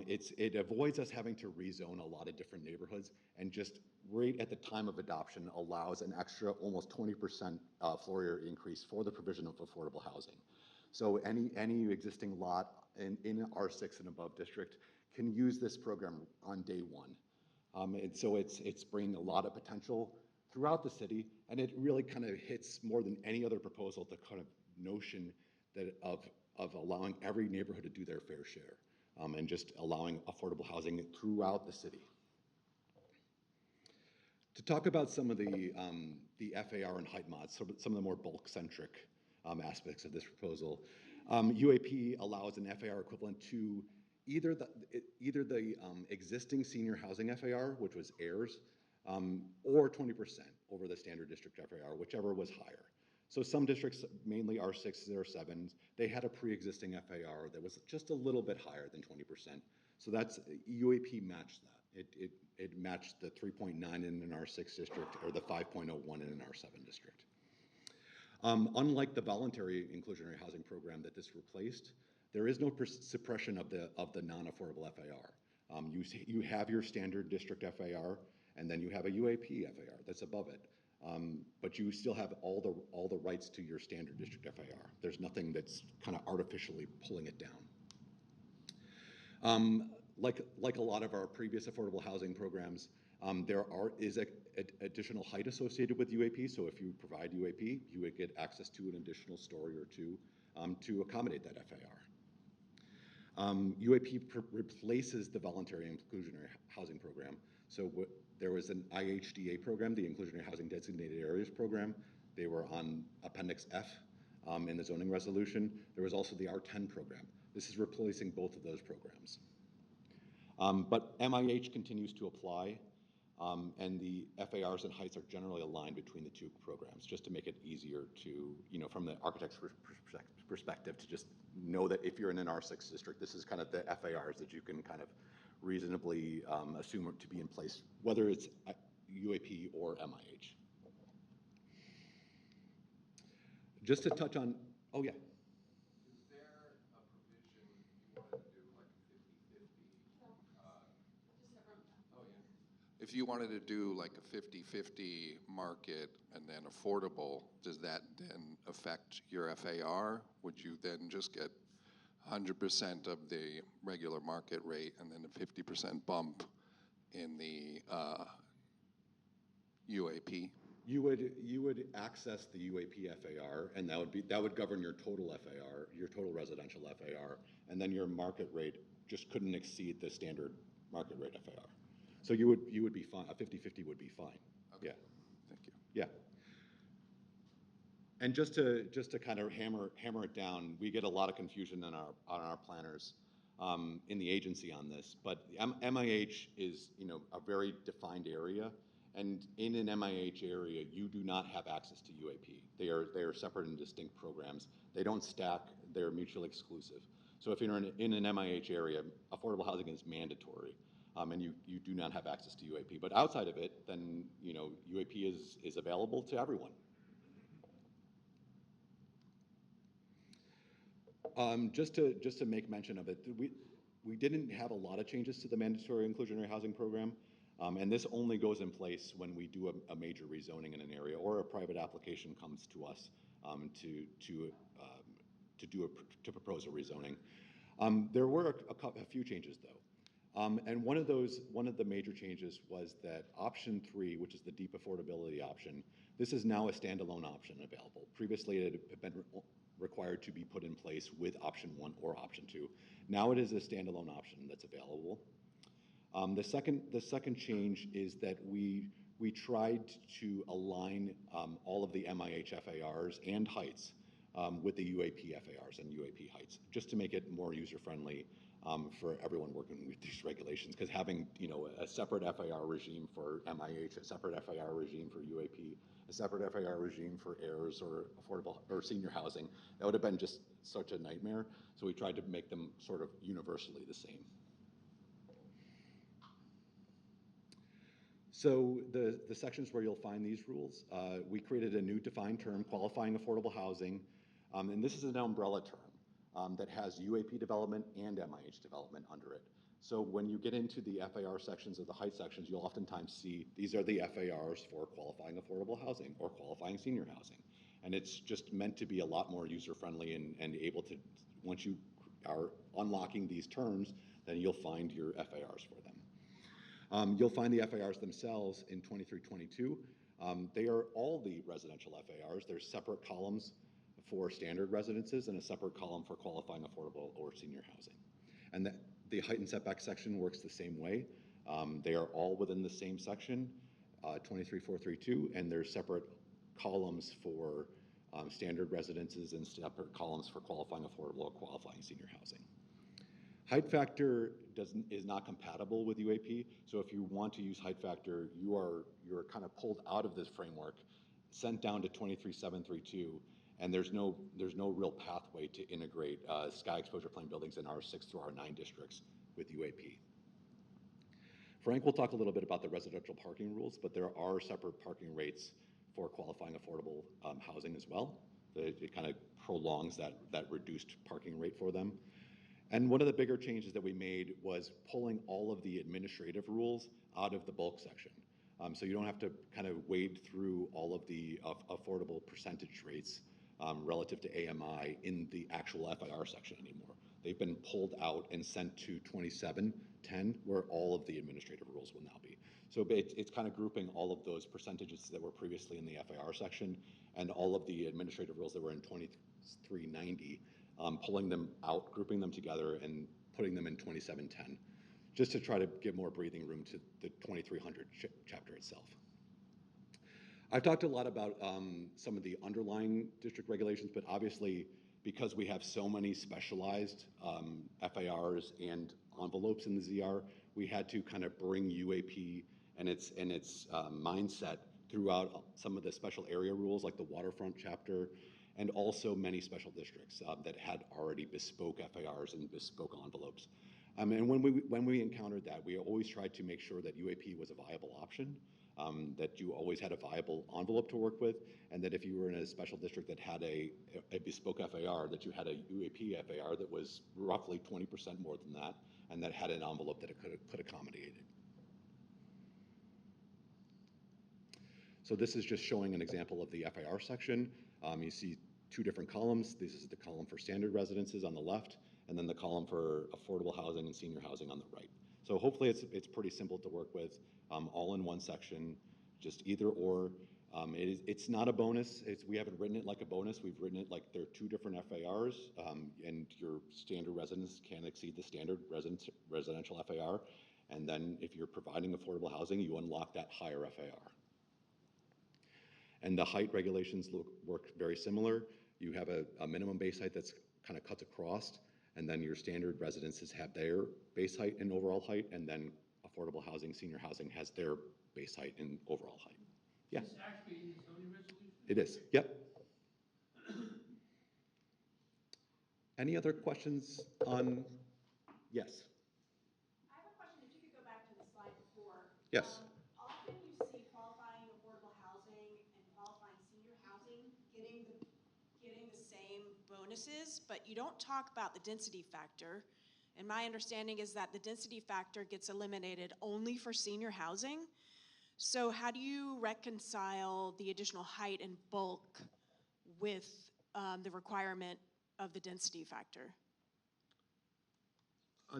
It avoids us having to rezone a lot of different neighborhoods, and just right at the time of adoption allows an extra almost 20% floor area increase for the provision of affordable housing. So any existing lot in R6 and above district can use this program on day one. And so it's bringing a lot of potential throughout the city, and it really kind of hits more than any other proposal the kind of notion that of allowing every neighborhood to do their fair share, and just allowing affordable housing throughout the city. To talk about some of the FAR and height mods, some of the more bulk-centric aspects of this proposal, UAP allows an FAR equivalent to either the existing senior housing FAR, which was AIRS, or 20% over the standard district FAR, whichever was higher. So some districts, mainly R6s or 7s, they had a pre-existing FAR that was just a little bit higher than 20%. So that's, UAP matched that. It matched the 3.9 in an R6 district or the 5.01 in an R7 district. Unlike the voluntary inclusionary housing program that this replaced, there is no suppression of the non-affordable FAR. You have your standard district FAR, and then you have a UAP FAR that's above it. But you still have all the rights to your standard district FAR. There's nothing that's kind of artificially pulling it down. Like a lot of our previous affordable housing programs, there is additional height associated with UAP. So if you provide UAP, you would get access to an additional story or two to accommodate that FAR. UAP replaces the voluntary inclusionary housing program. So there was an IHDA program, the Inclusionary Housing Designated Areas program. They were on Appendix F in the zoning resolution. There was also the R10 program. This is replacing both of those programs. But MIH continues to apply, and the FARs and heights are generally aligned between the two programs, just to make it easier to, from the architect's perspective, to just know that if you're in an R6 district, this is kind of the FARs that you can kind of reasonably assume to be in place, whether it's UAP or MIH. Just to touch on, oh yeah. Is there a provision you wanted to do like a 50-50? Oh yeah. If you wanted to do like a 50-50 market and then affordable, does that then affect your FAR? Would you then just get 100% of the regular market rate and then a 50% bump in the UAP? You would access the UAP FAR, and that would govern your total FAR, your total residential FAR, and then your market rate just couldn't exceed the standard market rate FAR. So you would be fine. A 50-50 would be fine. Okay. Yeah. Thank you. Yeah. And just to kind of hammer it down, we get a lot of confusion on our planners in the agency on this. But MIH is a very defined area, and in an MIH area, you do not have access to UAP. They are separate and distinct programs. They don't stack. They're mutually exclusive. So if you're in an MIH area, affordable housing is mandatory, and you do not have access to UAP. But outside of it, then UAP is available to everyone. Just to make mention of it, we didn't have a lot of changes to the mandatory inclusionary housing program, and this only goes in place when we do a major rezoning in an area or a private application comes to us to propose a rezoning. There were a few changes though, and one of the major changes was that option 3, which is the deep affordability option, this is now a standalone option available. Previously, it had been required to be put in place with option 1 or option 2. Now it is a standalone option that's available. The second change is that we tried to align all of the MIH FARs and heights with the UAP FARs and UAP heights, just to make it more user-friendly for everyone working with these regulations. Because having a separate FAR regime for MIH, a separate FAR regime for UAP, a separate FAR regime for heirs or affordable or senior housing, that would have been just such a nightmare. So we tried to make them sort of universally the same. So the sections where you'll find these rules, we created a new defined term, qualifying affordable housing, and this is an umbrella term that has UAP development and MIH development under it. So when you get into the FAR sections or the height sections, you'll oftentimes see these are the FARs for qualifying affordable housing or qualifying senior housing. And it's just meant to be a lot more user-friendly and able to, once you are unlocking these terms, then you'll find your FARs for them. You'll find the FARs themselves in 2322. They are all the residential FARs. There's separate columns for standard residences and a separate column for qualifying affordable or senior housing. And the height and setback section works the same way. They are all within the same section, 23432, and there's separate columns for standard residences and separate columns for qualifying affordable or qualifying senior housing. Height factor is not compatible with UAP, so if you want to use height factor, you're kind of pulled out of this framework, sent down to 23732, and there's no real pathway to integrate sky exposure plane buildings in R6 through R9 districts with UAP. Frank will talk a little bit about the residential parking rules, but there are separate parking rates for qualifying affordable housing as well. It kind of prolongs that reduced parking rate for them. And one of the bigger changes that we made was pulling all of the administrative rules out of the bulk section. So you don't have to kind of wade through all of the affordable percentage rates relative to AMI in the actual FIR section anymore. They've been pulled out and sent to 2710, where all of the administrative rules will now be. So it's kind of grouping all of those percentages that were previously in the FIR section and all of the administrative rules that were in 2390, pulling them out, grouping them together, and putting them in 2710, just to try to give more breathing room to the 2300 chapter itself. I've talked a lot about some of the underlying district regulations, but obviously, because we have so many specialized FARs and envelopes in the ZR, we had to kind of bring UAP and its mindset throughout some of the special area rules, like the waterfront chapter, and also many special districts that had already bespoke FARs and bespoke envelopes. And when we encountered that, we always tried to make sure that UAP was a viable option, that you always had a viable envelope to work with, and that if you were in a special district that had a bespoke FAR, that you had a UAP FAR that was roughly 20% more than that, and that had an envelope that it could accommodate it. So this is just showing an example of the FAR section. You see two different columns. This is the column for standard residences on the left, and then the column for affordable housing and senior housing on the right. So hopefully it's pretty simple to work with, all in one section, just either or. It's not a bonus. We haven't written it like a bonus. We've written it like there are two different FARs, and your standard residence can exceed the standard residential FAR. And then if you're providing affordable housing, you unlock that higher FAR. And the height regulations work very similar. You have a minimum base height that's kind of cuts across, and then your standard residences have their base height and overall height, and then affordable housing, senior housing has their base height and overall height. Yeah. Is this actually in the zoning resolution? It is, yep. Any other questions on, yes? I have a question, if you could go back to the slide before. Yes. Often you see qualifying affordable housing and qualifying senior housing getting the same bonuses, but you don't talk about the density factor. And my understanding is that the density factor gets eliminated only for senior housing. So how do you reconcile the additional height and bulk with the requirement of the density factor?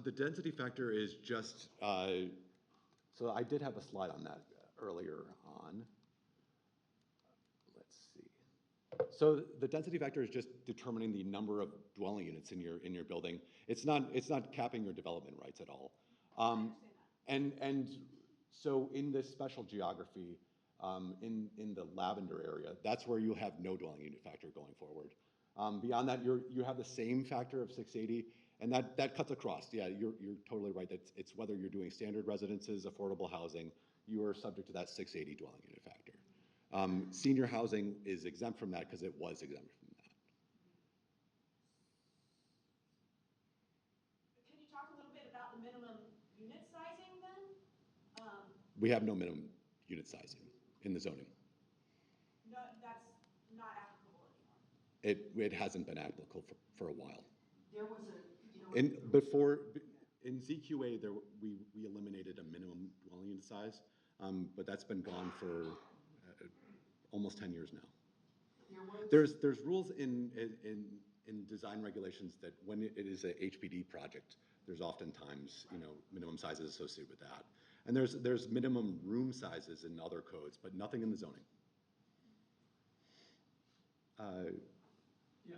The density factor is just, so I did have a slide on that earlier on. Let's see. So the density factor is just determining the number of dwelling units in your building. It's not capping your development rights at all. I understand that. And so in this special geography, in the Lavender area, that's where you have no dwelling unit factor going forward. Beyond that, you have the same factor of 680, and that cuts across. Yeah, you're totally right. It's whether you're doing standard residences, affordable housing, you are subject to that 680 dwelling unit factor. Senior housing is exempt from that because it was exempt from that. Can you talk a little bit about the minimum unit sizing then? We have no minimum unit sizing in the zoning. No, that's not applicable anymore. It hasn't been applicable for a while. There was a, you know. In ZQA, we eliminated a minimum dwelling unit size, but that's been gone for almost 10 years now. There's rules in design regulations that when it is a HPD project, there's oftentimes, minimum sizes associated with that. And there's minimum room sizes in other codes, but nothing in the zoning. Yeah,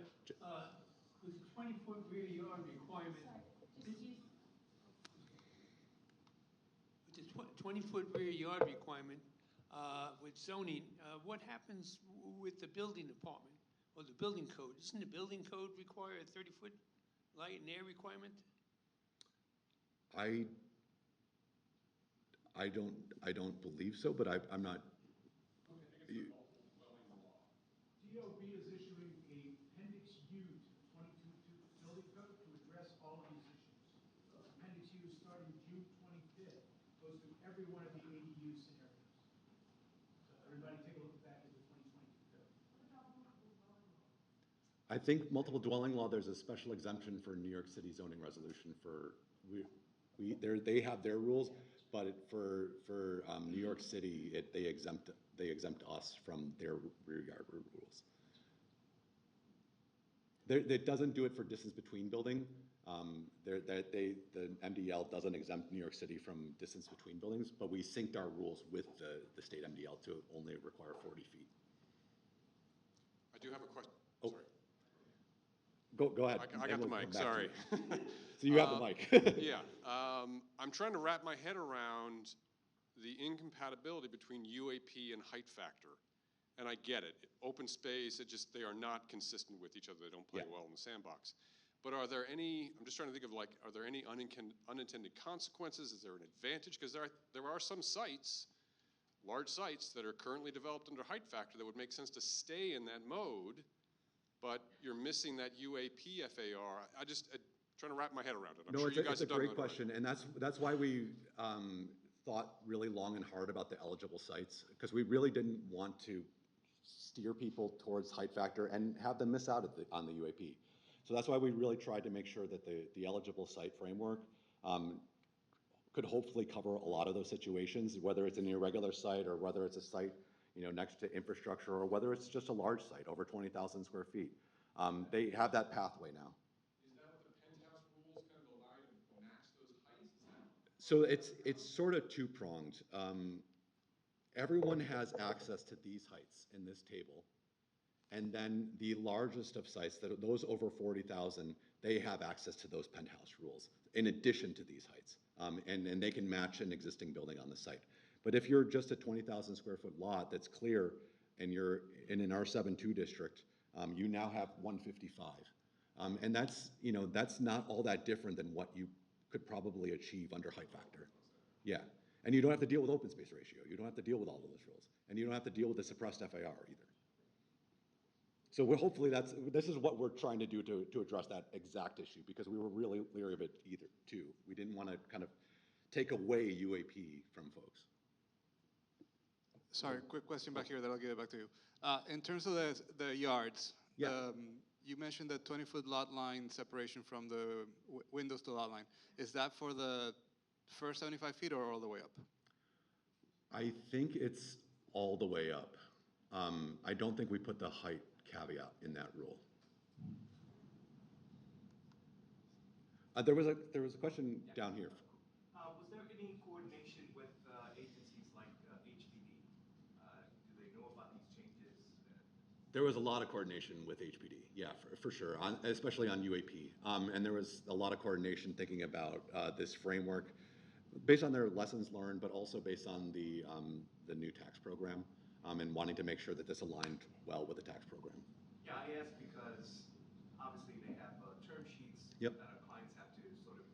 with the 20-foot rear yard requirement. With the 20-foot rear yard requirement, with zoning, what happens with the building department or the building code? Doesn't the building code require a 30-foot light and air requirement? I don't believe so, but I'm not. DOB is issuing a Appendix U to the 22 building code to address all of these issues. Appendix U starting June 25th goes through every one of the ADU scenarios. So everybody take a look back at the 2022 code. I think multiple dwelling law, there's a special exemption for New York City zoning resolution for, they have their rules, but for New York City, they exempt us from their rear yard rules. It doesn't do it for distance between building. The MDL doesn't exempt New York City from distance between buildings, but we synced our rules with the state MDL to only require 40 feet. I do have a question. Oh. Sorry. Go ahead. I got the mic, sorry. So you have the mic. Yeah. I'm trying to wrap my head around the incompatibility between UAP and height factor. And I get it. Open space, they are not consistent with each other. They don't play well in the sandbox. But are there any, I'm just trying to think of are there any unintended consequences? Is there an advantage? Because there are some sites, large sites, that are currently developed under height factor that would make sense to stay in that mode, but you're missing that UAP FAR. Trying to wrap my head around it. I'm sure you guys it's a have done great that question, and that's why we thought really long and hard about the eligible sites, because we really didn't want to steer people towards height factor and have them miss out on the UAP. So that's why we really tried to make sure that the eligible site framework could hopefully cover a lot of those situations, whether it's an irregular site or whether it's a site next to infrastructure or whether it's just a large site over 20,000 square feet. They have that pathway now. Is that what the penthouse rules kind of allow you to match those heights? So it's sort of two-pronged. Everyone has access to these heights in this table. And then the largest of sites, those over 40,000, they have access to those penthouse rules in addition to these heights. And they can match an existing building on the site. But if you're just a 20,000 square foot lot that's clear and you're in an R72 district, you now have 155. And that's not all that different than what you could probably achieve under height factor. Yeah. And you don't have to deal with open space ratio. You don't have to deal with all of those rules. And you don't have to deal with the suppressed FAR either. So hopefully this is what we're trying to do to address that exact issue, because we were really leery of it too. We didn't want to kind of take away UAP from folks. Sorry, quick question back here, then I'll give it back to you. In terms of the yards, you mentioned the 20-foot lot line separation from the windows to lot line. Is that for the first 75 feet or all the way up? I think it's all the way up. I don't think we put the height caveat in that rule. There was a question down here. Was there any coordination with agencies like HPD? Do they know about these changes? There was a lot of coordination with HPD, yeah, for sure, especially on UAP. And there was a lot of coordination thinking about this framework based on their lessons learned, but also based on the new tax program and wanting to make sure that this aligned well with the tax program. Yeah, I asked because obviously they have term sheets Yep. that our clients have to sort of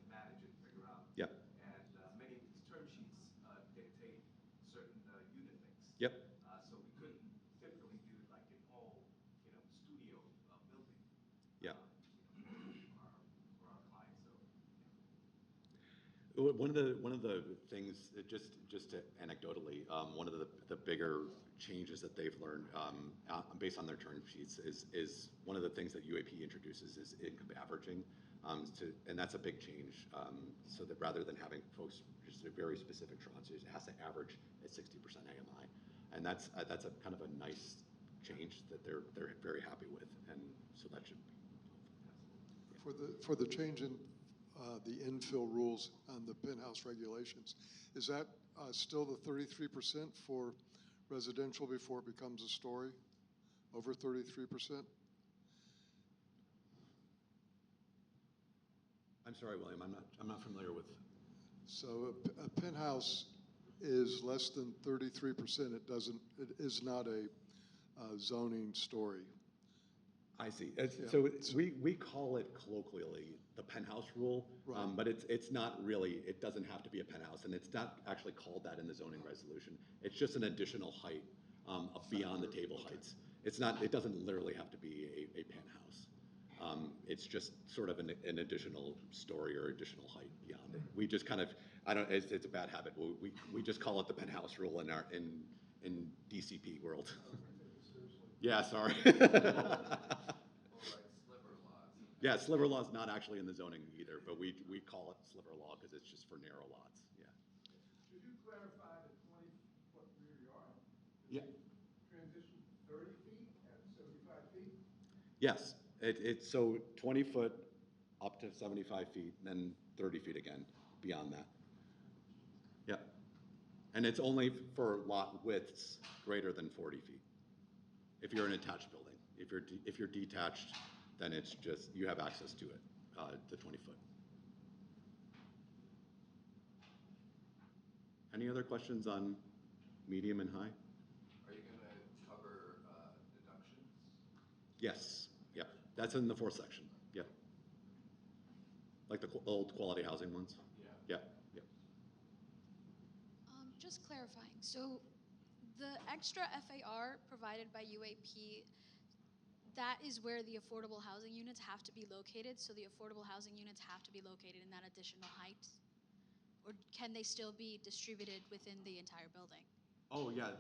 manage and figure out. Yep. And many of these term sheets dictate certain unit things. Yep. So we couldn't typically do like an all studio building. Yeah. For our clients. So. one of the things, just to anecdotally, one of the bigger changes that they've learned based on their term sheets is one of the things that UAP introduces is income averaging, and that's a big change. So that rather than having folks just a very specific tranche, it has to average at 60% AMI, and that's a kind of a nice change that they're very happy with, and so that should be. For the change in the infill rules on the penthouse regulations, is that still the 33% for residential before it becomes a story? Over 33%? I'm sorry, William, I'm not familiar with. So a penthouse is less than 33%. It is not a zoning story. I see. Yeah. So we call it colloquially the penthouse rule, Right. but it's not really, it doesn't have to be a penthouse, and it's not actually called that in the zoning resolution. It's just an additional height of beyond the table heights. It's not, it doesn't literally have to be a penthouse. It's just sort of an additional story or additional height beyond it. We just kind of, it's a bad habit. We just call it the penthouse rule in DCP world. Yeah, sorry. Yeah, sliver law is not actually in the zoning either, but we call it sliver law because it's just for narrow lots. Yeah. Could you clarify the 20-foot rear yard? Yeah. Transition 30 feet at 75 feet? Yes, it's so 20 foot up to 75 feet, then 30 feet again beyond that. Yep. And it's only for lot widths greater than 40 feet. If you're an attached building, if you're detached, then it's just, you have access to it, the 20 foot. Any other questions on medium and high? Are you going to cover deductions? Yes, yep, that's in the fourth section, yep. Like the old quality housing ones? Yeah. Yep, yep. Just clarifying, so the extra FAR provided by UAP, that is where the affordable housing units have to be located, so the affordable housing units have to be located in that additional height? Or can they still be distributed within the entire building? Oh yeah,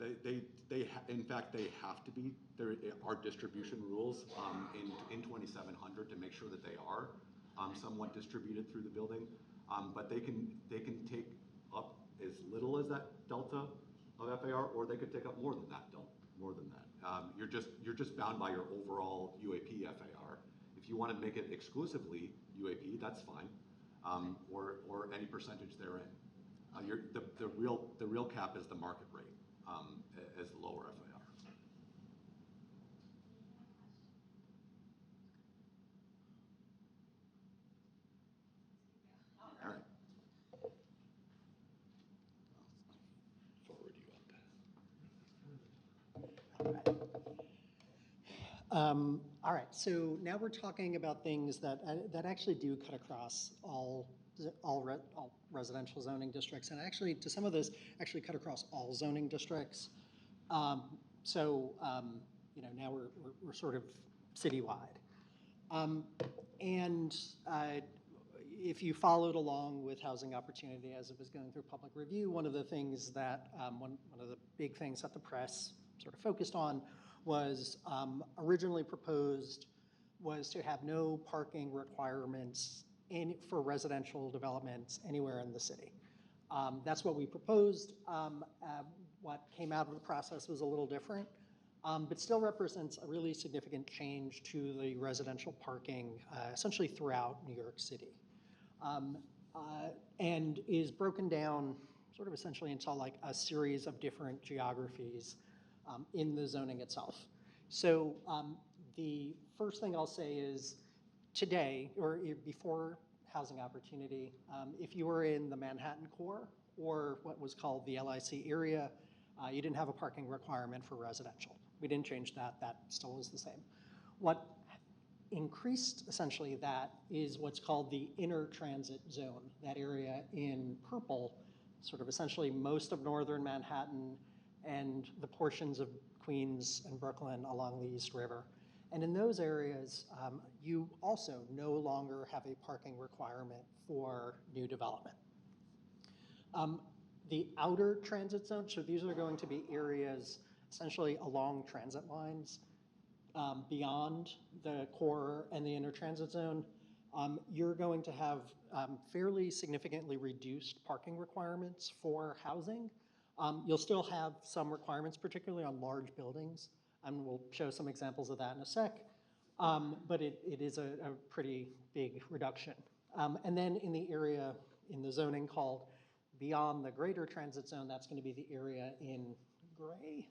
in fact, they have to be. There are distribution rules in 2700 to make sure that they are somewhat distributed through the building, but they can take up as little as that delta of FAR, or they could take up more than that delta, more than that. You're just bound by your overall UAP FAR. If you want to make it exclusively UAP, that's fine, or any percentage therein. The real cap is the market rate as the lower FAR. All right. Forward you up. All right, so now we're talking about things that actually do cut across all residential zoning districts, and actually, to some of this, actually cut across all zoning districts. Now we're sort of citywide. If you followed along with Housing Opportunity as it was going through public review, one of the things that, one of the big things that the press sort of focused on was originally proposed was to have no parking requirements for residential developments anywhere in the city. That's what we proposed. What came out of the process was a little different, but still represents a really significant change to the residential parking essentially throughout New York City. And is broken down sort of essentially into like a series of different geographies in the zoning itself. So the first thing I'll say is today, or before Housing Opportunity, if you were in the Manhattan core or what was called the LIC area, you didn't have a parking requirement for residential. We didn't change that. That still is the same. What increased essentially that is what's called the inner transit zone, that area in purple, sort of essentially most of northern Manhattan and the portions of Queens and Brooklyn along the East River. And in those areas, you also no longer have a parking requirement for new development. The outer transit zone, so these are going to be areas essentially along transit lines beyond the core and the inner transit zone. You're going to have fairly significantly reduced parking requirements for housing. You'll still have some requirements, particularly on large buildings, and we'll show some examples of that in a sec. But it is a pretty big reduction. And then in the area in the zoning called beyond the greater transit zone, that's going to be the area in gray.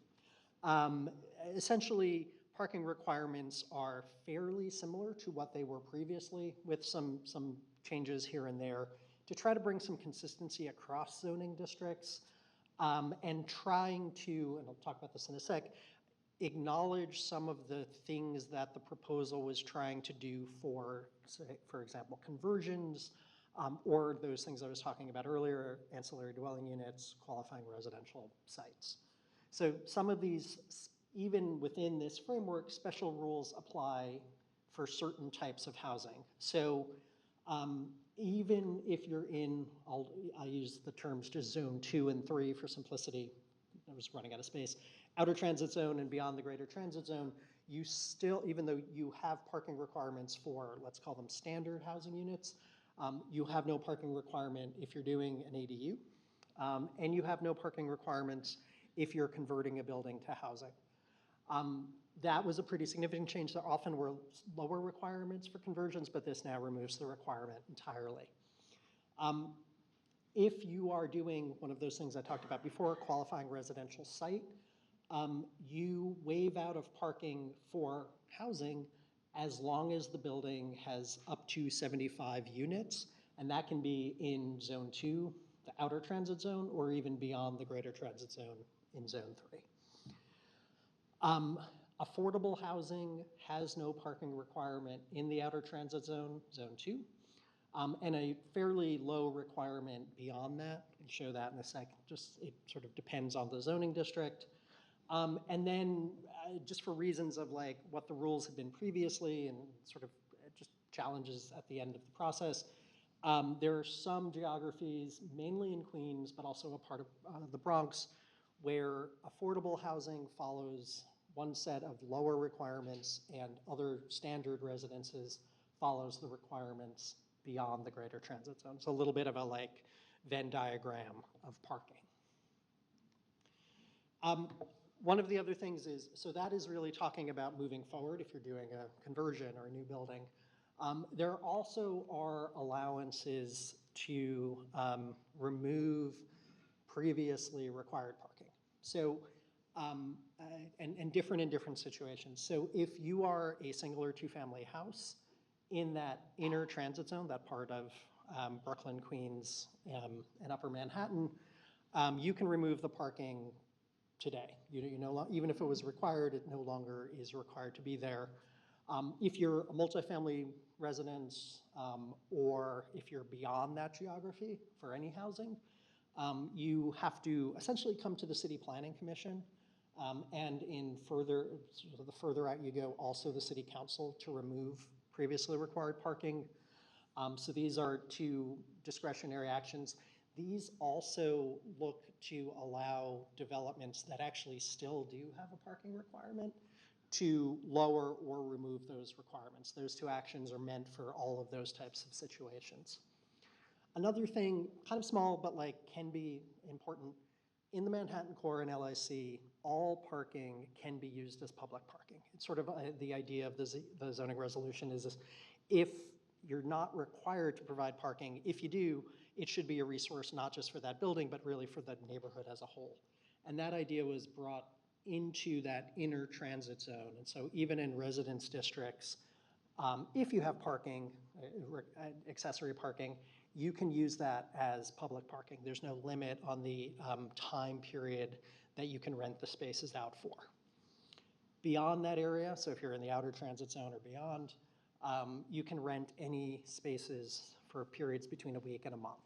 Essentially, parking requirements are fairly similar to what they were previously, with some changes here and there to try to bring some consistency across zoning districts, and trying to, and I'll talk about this in a sec, acknowledge some of the things that the proposal was trying to do for, say, for example, conversions, or those things I was talking about earlier, ancillary dwelling units, qualifying residential sites. So some of these, even within this framework, special rules apply for certain types of housing. So even if you're in, I'll use the terms just zone 2 and 3 for simplicity, I was running out of space, outer transit zone and beyond the greater transit zone, you still, even though you have parking requirements for, let's call them standard housing units, you have no parking requirement if you're doing an ADU, and you have no parking requirements if you're converting a building to housing. That was a pretty significant change. There often were lower requirements for conversions, but this now removes the requirement entirely. If you are doing one of those things I talked about before, a qualifying residential site, you waive out of parking for housing as long as the building has up to 75 units, and that can be in zone 2, the outer transit zone, or even beyond the greater transit zone in zone 3. Affordable housing has no parking requirement in the outer transit zone, zone 2, and a fairly low requirement beyond that. I'll show that in a second. Just, it sort of depends on the zoning district. And then just for reasons of like what the rules had been previously and sort of just challenges at the end of the process, there are some geographies, mainly in Queens, but also a part of the Bronx, where affordable housing follows one set of lower requirements and other standard residences follows the requirements beyond the greater transit zone. So a little bit of a like Venn diagram of parking. One of the other things is, so that is really talking about moving forward if you're doing a conversion or a new building. There also are allowances to remove previously required parking. So, and different in different situations. So if you are a single or two-family house in that inner transit zone, that part of Brooklyn, Queens, and Upper Manhattan, you can remove the parking today. Even if it was required, it no longer is required to be there. If you're a multifamily residence, or if you're beyond that geography for any housing, you have to essentially come to the City Planning Commission, and in further, sort of the further out you go, also the City Council to remove previously required parking. So these are two discretionary actions. These also look to allow developments that actually still do have a parking requirement to lower or remove those requirements. Those two actions are meant for all of those types of situations. Another thing, kind of small, but like can be important, in the Manhattan core and LIC, all parking can be used as public parking. It's sort of the idea of the zoning resolution is this, if you're not required to provide parking, if you do, it should be a resource not just for that building, but really for the neighborhood as a whole. And that idea was brought into that inner transit zone. And so even in residence districts, if you have parking, accessory parking, you can use that as public parking. There's no limit on the time period that you can rent the spaces out for. Beyond that area, so if you're in the outer transit zone or beyond, you can rent any spaces for periods between a week and a month.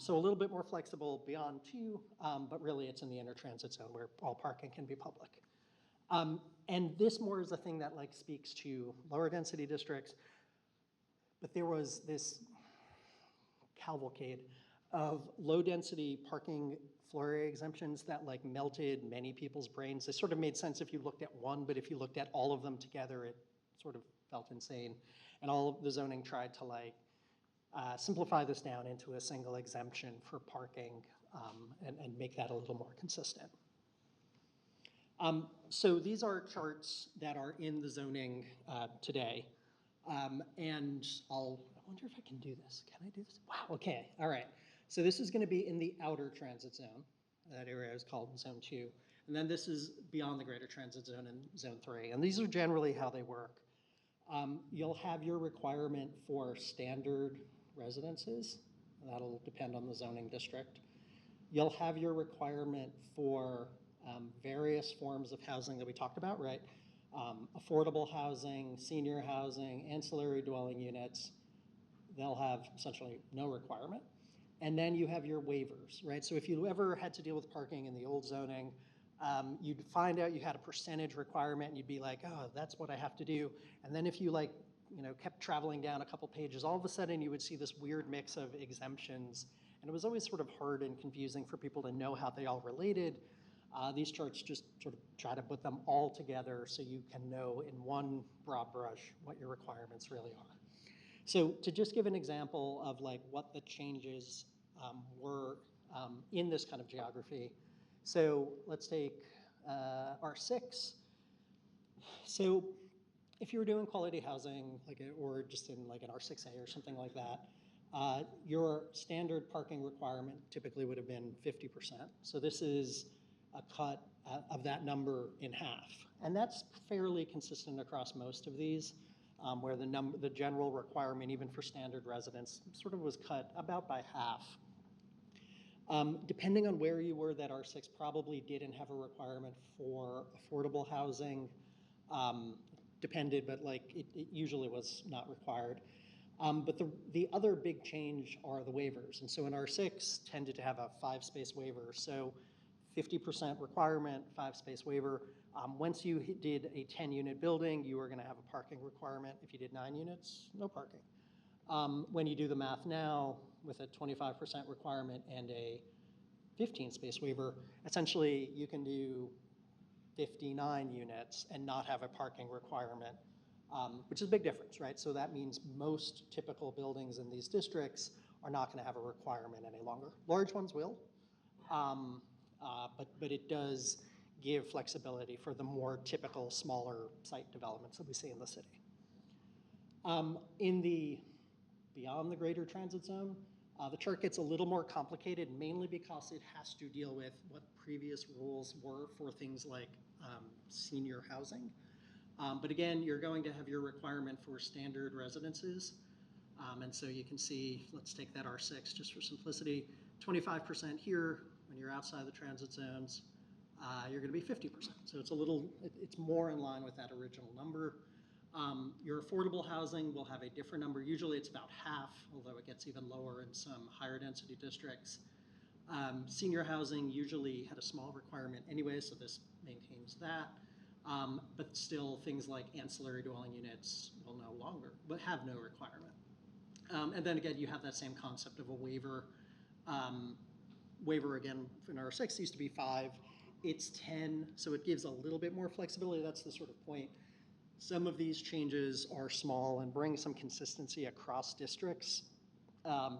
So a little bit more flexible beyond 2, but really it's in the inner transit zone where all parking can be public. And this more is a thing that like speaks to lower density districts, but there was this cavalcade of low-density parking floor area exemptions that like melted many people's brains. They sort of made sense if you looked at one, but if you looked at all of them together, it sort of felt insane. And all of the zoning tried to like simplify this down into a single exemption for parking and make that a little more consistent. So these are charts that are in the zoning today. And I wonder if I can do this. Can I do this? Wow, okay, all right. So this is gonna be in the outer transit zone. That area is called zone 2. And then this is beyond the greater transit zone in zone 3. And these are generally how they work. You'll have your requirement for standard residences. That'll depend on the zoning district. You'll have your requirement for various forms of housing that we talked about, right? Affordable housing, senior housing, ancillary dwelling units. They'll have essentially no requirement. And then you have your waivers, right? So if you ever had to deal with parking in the old zoning, you'd find out you had a percentage requirement and you'd be like, oh, that's what I have to do. And then if you like, kept traveling down a couple pages, all of a sudden you would see this weird mix of exemptions. And it was always sort of hard and confusing for people to know how they all related. These charts just sort of try to put them all together so you can know in one broad brush what your requirements really are. So to just give an example of like what the changes were in this kind of geography. So let's take R6. So if you were doing quality housing, or just in like an R6A or something like that, your standard parking requirement typically would have been 50%. So this is a cut of that number in half. And that's fairly consistent across most of these, where the general requirement, even for standard residents, sort of was cut about by half. Depending on where you were, that R6 probably didn't have a requirement for affordable housing. Depended, but like it usually was not required. But the other big change are the waivers. And so in R6 tended to have a 5-space waiver. So 50% requirement, 5-space waiver. Once you did a 10-unit building, you were gonna have a parking requirement. If you did 9 units, no parking. When you do the math now, with a 25% requirement and a 15-space waiver, essentially you can do 59 units and not have a parking requirement, which is a big difference, right? So that means most typical buildings in these districts are not gonna have a requirement any longer. Large ones will, but it does give flexibility for the more typical smaller site developments that we see in the city. In the beyond the greater transit zone, the chart gets a little more complicated, mainly because it has to deal with what previous rules were for things like senior housing. But again, you're going to have your requirement for standard residences. And so you can see, let's take that R6 just for simplicity, 25% here. When you're outside the transit zones, you're gonna be 50%. So it's it's more in line with that original number. Your affordable housing will have a different number. Usually it's about half, although it gets even lower in some higher density districts. Senior housing usually had a small requirement anyway, so this maintains that. But still, things like ancillary dwelling units will no longer, but have no requirement. And then again, you have that same concept of a waiver. Waiver again in R6 used to be 5. It's 10, so it gives a little bit more flexibility. That's the sort of point. Some of these changes are small and bring some consistency across districts,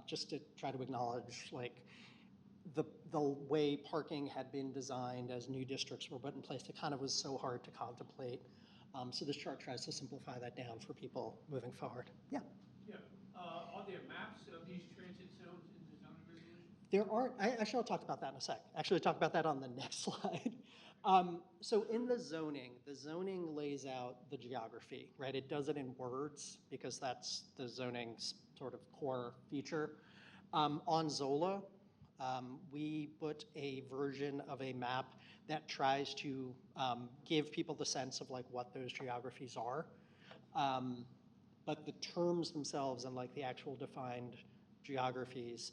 just to try to acknowledge like the way parking had been designed as new districts were put in place. It kind of was so hard to contemplate. So this chart tries to simplify that down for people moving forward. Yeah. Yeah. Are there maps of these transit zones in the zoning resolution? There aren't. Actually, I'll talk about that in a sec. Actually, talk about that on the next slide. So in the zoning lays out the geography, right? It does it in words because that's the zoning's sort of core feature. On Zola, we put a version of a map that tries to give people the sense of like what those geographies are. But the terms themselves and like the actual defined geographies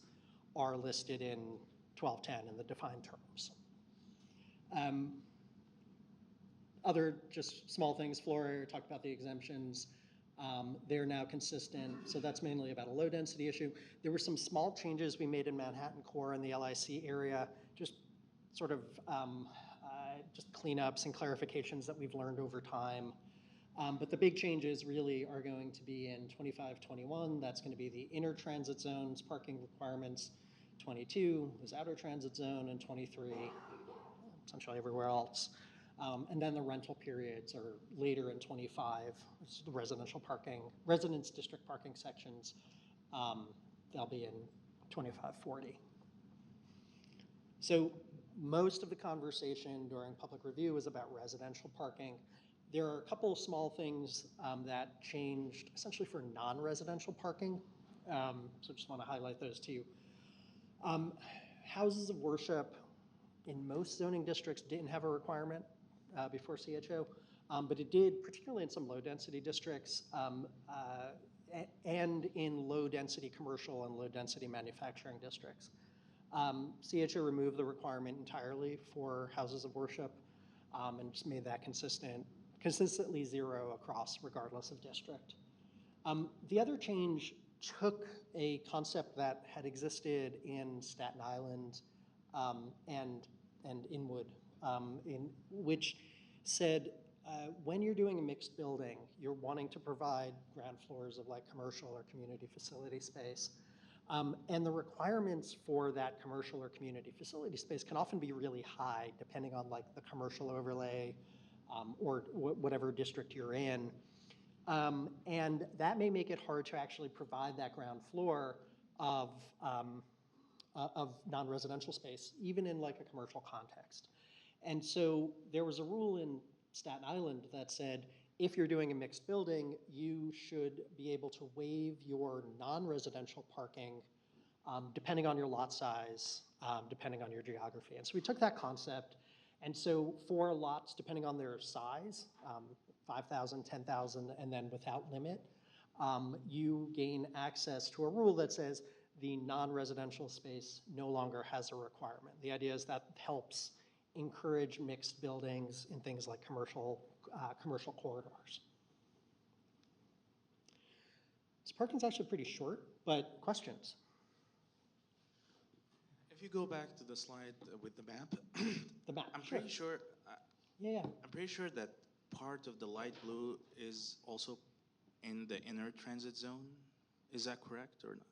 are listed in 1210 in the defined terms. Other just small things, Flora talked about the exemptions. They're now consistent, so that's mainly about a low density issue. There were some small changes we made in Manhattan core and the LIC area, just sort of just cleanups and clarifications that we've learned over time. But the big changes really are going to be in 25-21. That's going to be the inner transit zones, parking requirements. 22 is outer transit zone, and 23, essentially everywhere else. And then the rental periods are later in 25, which is the residential parking, residence district parking sections. They'll be in 25-40. So most of the conversation during public review was about residential parking. There are a couple of small things that changed essentially for non-residential parking. So just want to highlight those to you. Houses of worship in most zoning districts didn't have a requirement before CHO, but it did, particularly in some low-density districts and in low-density commercial and low-density manufacturing districts. CHO removed the requirement entirely for houses of worship and just made that consistently zero across, regardless of district. The other change took a concept that had existed in Staten Island and Inwood, which said when you're doing a mixed building, you're wanting to provide ground floors of like commercial or community facility space. And the requirements for that commercial or community facility space can often be really high, depending on like the commercial overlay or whatever district you're in. And that may make it hard to actually provide that ground floor of non-residential space, even in like a commercial context. And so there was a rule in Staten Island that said, if you're doing a mixed building, you should be able to waive your non-residential parking depending on your lot size, depending on your geography. And so we took that concept, and so for lots, depending on their size, 5,000, 10,000, and then without limit, you gain access to a rule that says the non-residential space no longer has a requirement. The idea is that helps encourage mixed buildings in things like commercial corridors. This parking's actually pretty short, but questions? If you go back to the slide with the map, the map. I'm pretty sure. Yeah. I'm pretty sure that part of the light blue is also in the inner transit zone. Is that correct or not?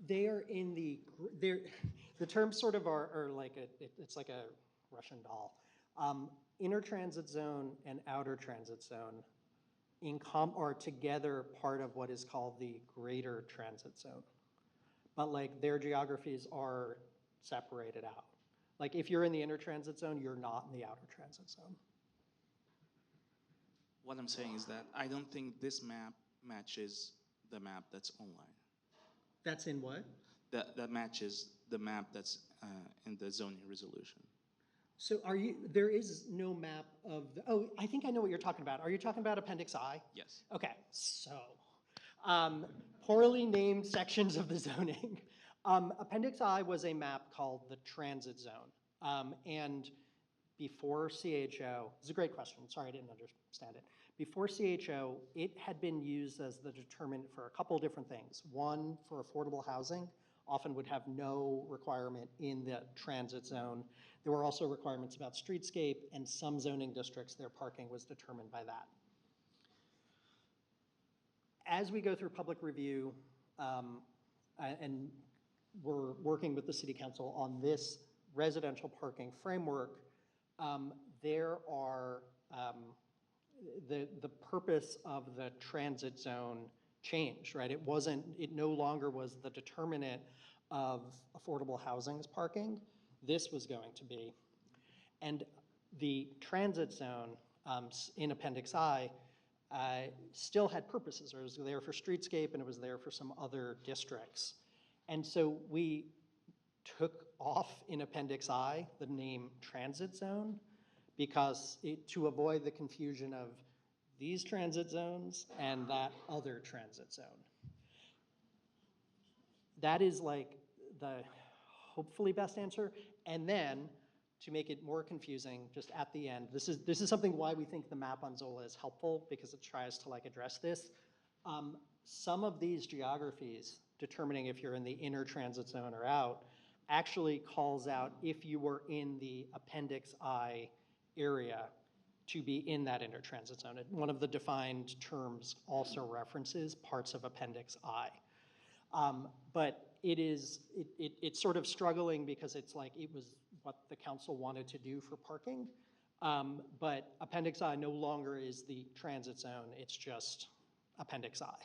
They are in the terms sort of are like it's like a Russian doll. Inner transit zone and outer transit zone are together part of what is called the greater transit zone. But like their geographies are separated out. Like if you're in the inner transit zone, you're not in the outer transit zone. What I'm saying is that I don't think this map matches the map that's online. That's in what? That matches the map that's in the zoning resolution. So there is no map of I think I know what you're talking about. Are you talking about Appendix I? Yes. Okay, so poorly named sections of the zoning. Appendix I was a map called the transit zone. And before CHO, it's a great question, sorry I didn't understand it. Before CHO, it had been used as the determinant for a couple of different things. One, for affordable housing, often would have no requirement in the transit zone. There were also requirements about streetscape, and some zoning districts, their parking was determined by that. As we go through public review, and we're working with the City Council on this residential parking framework, there are the purpose of the transit zone changed, right? It no longer was the determinant of affordable housing's parking. This was going to be. And the transit zone in Appendix I still had purposes. It was there for streetscape and it was there for some other districts. And so we took off in Appendix I the name transit zone because to avoid the confusion of these transit zones and that other transit zone. That is like the hopefully best answer. And then to make it more confusing, just at the end, this is something why we think the map on Zola is helpful, because it tries to like address this. Some of these geographies, determining if you're in the inner transit zone or out, actually calls out if you were in the Appendix I area to be in that inner transit zone. One of the defined terms also references parts of Appendix I. But it's sort of struggling because it's like it was what the council wanted to do for parking. But Appendix I no longer is the transit zone, it's just Appendix I.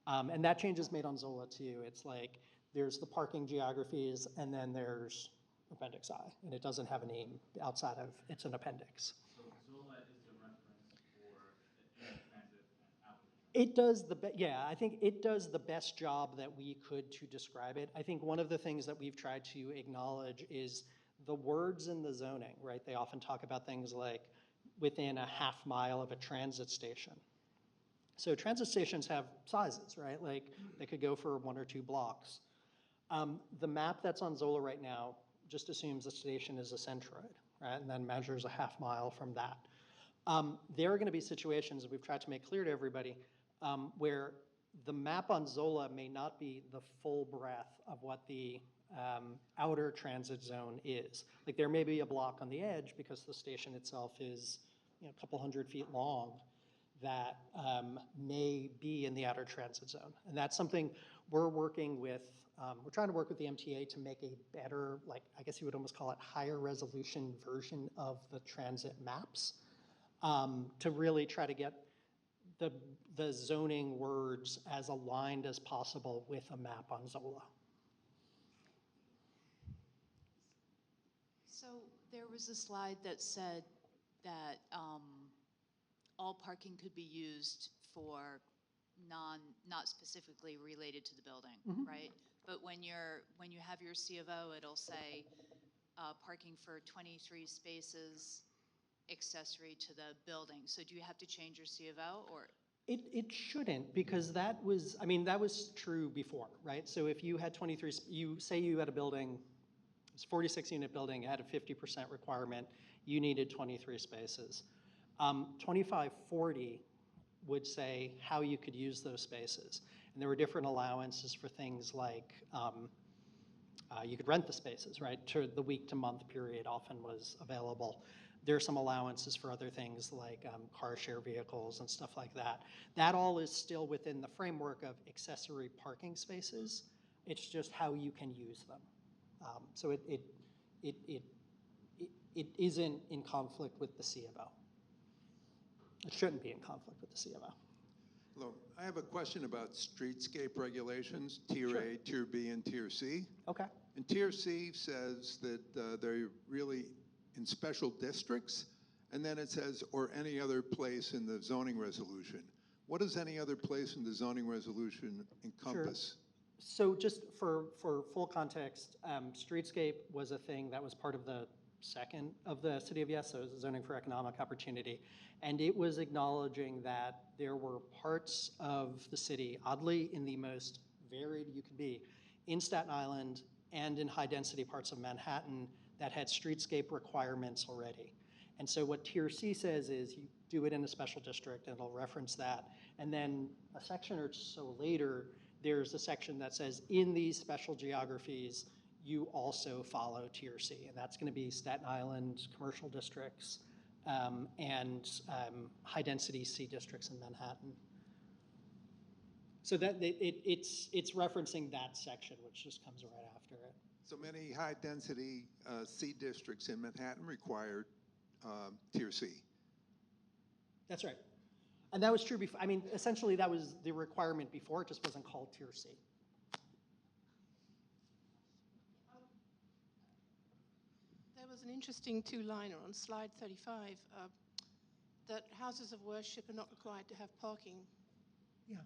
And that change is made on Zola too. It's like there's the parking geographies and then there's Appendix I, and it doesn't have a name outside of, it's an appendix. So Zola is the reference for the inner transit and outer transit. It does yeah, I think it does the best job that we could to describe it. I think one of the things that we've tried to acknowledge is the words in the zoning, right? They often talk about things like within a half mile of a transit station. So transit stations have sizes, right? Like they could go for 1 or 2 blocks. The map that's on Zola right now just assumes the station is a centroid, right? And then measures a half mile from that. There are going to be situations, we've tried to make clear to everybody, where the map on Zola may not be the full breadth of what the outer transit zone is. Like there may be a block on the edge because the station itself is a couple 100 feet long that may be in the outer transit zone. And that's something we're working with, we're trying to work with the MTA to make a better, like I guess you would almost call it higher resolution version of the transit maps, to really try to get the zoning words as aligned as possible with a map on Zola. So there was a slide that said that all parking could be used for not specifically related to the building, right? But when you have your C of O, it'll say parking for 23 spaces accessory to the building. So do you have to change your C of O or? It shouldn't, because that was true before, right? So if you had 23, you say you had a building, it's a 46 unit building, had a 50% requirement, you needed 23 spaces. 2540 would say how you could use those spaces. And there were different allowances for things like you could rent the spaces, right? To the week to month period often was available. There are some allowances for other things like car share vehicles and stuff like that. That all is still within the framework of accessory parking spaces. It's just how you can use them. So it isn't in conflict with the C of O. It shouldn't be in conflict with the C of O. Hello, I have a question about streetscape regulations, Tier A, Tier B, and Tier C. Okay. And Tier C says that they're really in special districts, and then it says, or any other place in the zoning resolution. What does any other place in the zoning resolution encompass? Sure. So just for full context, streetscape was a thing that was part of the second of the City of Yes, so it was zoning for economic opportunity. And it was acknowledging that there were parts of the city, oddly in the most varied you could be, in Staten Island and in high density parts of Manhattan that had streetscape requirements already. And so what Tier C says is you do it in a special district and it'll reference that. And then a section or so later, there's a section that says in these special geographies, you also follow Tier C. And that's gonna be Staten Island commercial districts and high density C districts in Manhattan. So that it's referencing that section, which just comes right after it. So many high-density C districts in Manhattan required Tier C. That's right. And that was true before. I mean, essentially that was the requirement before, it just wasn't called Tier C. There was an interesting two-liner on slide 35 that houses of worship are not required to have parking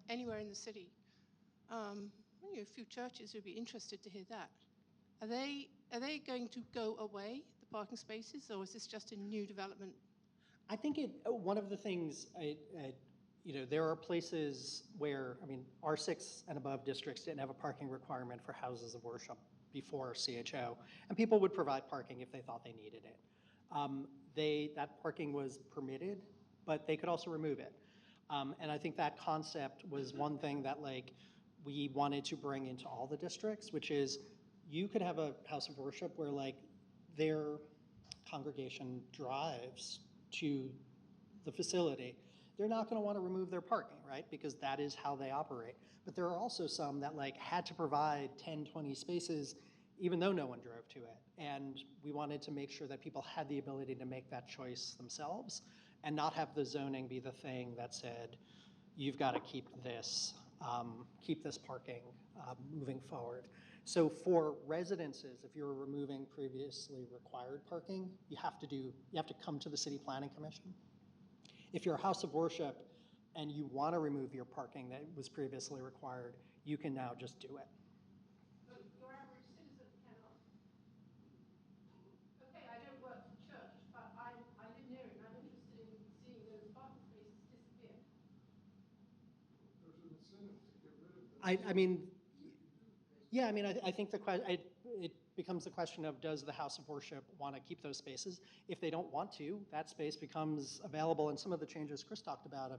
anywhere in the city. A few churches would be interested to hear that. Are they going to go away, the parking spaces, or is this just a new development? I think one of the things there are places where, I mean, R6 and above districts didn't have a parking requirement for houses of worship before CHO, and people would provide parking if they thought they needed it. That parking was permitted, but they could also remove it. And I think that concept was one thing that we wanted to bring into all the districts, which is you could have a house of worship where their congregation drives to the facility. They're not going to want to remove their parking, right? Because that is how they operate. But there are also some that had to provide 10, 20 spaces even though no one drove to it. And we wanted to make sure that people had the ability to make that choice themselves and not have the zoning be the thing that said, you've got to keep this parking moving forward. So for residences, if you're removing previously required parking, you have to come to the City Planning Commission. If you're a house of worship and you want to remove your parking that was previously required, you can now just do it. But your average citizen cannot. Okay, I don't work for church, but I live near it, and I'm interested in seeing those parking spaces disappear. There's an incentive to get rid of them. I mean, yeah, I mean, I think it becomes the question of, does the house of worship want to keep those spaces? If they don't want to, that space becomes available, and some of the changes Chris talked about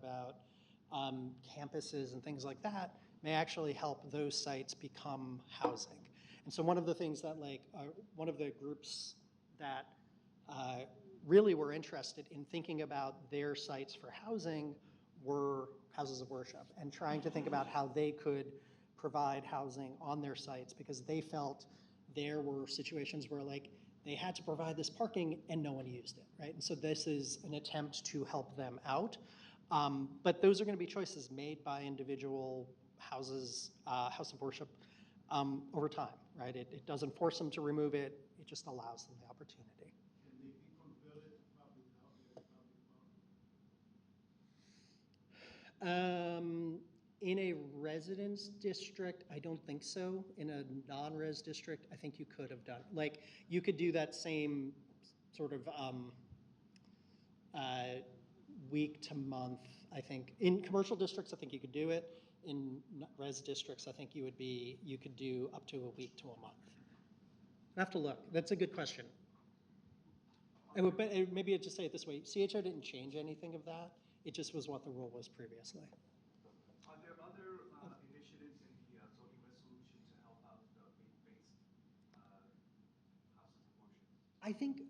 campuses and things like that may actually help those sites become housing. And so one of the things that one of the groups that really were interested in thinking about their sites for housing were houses of worship, and trying to think about how they could provide housing on their sites, because they felt there were situations where they had to provide this parking and no one used it, right? And so this is an attempt to help them out. But those are going to be choices made by individual house of worship over time, right? It doesn't force them to remove it, it just allows them the opportunity. Can they be converted to public parking? In a residence district, I don't think so. In a non-res district, I think you could have done. You could do that same sort of week to month, I think. In commercial districts, I think you could do it. In res districts, I think you could do up to a week to a month. I have to look. That's a good question. Maybe I'd just say it this way. CHO didn't change anything of that. It just was what the rule was previously. Are there other initiatives in the zoning resolution to help out the faith-based houses of worship? I think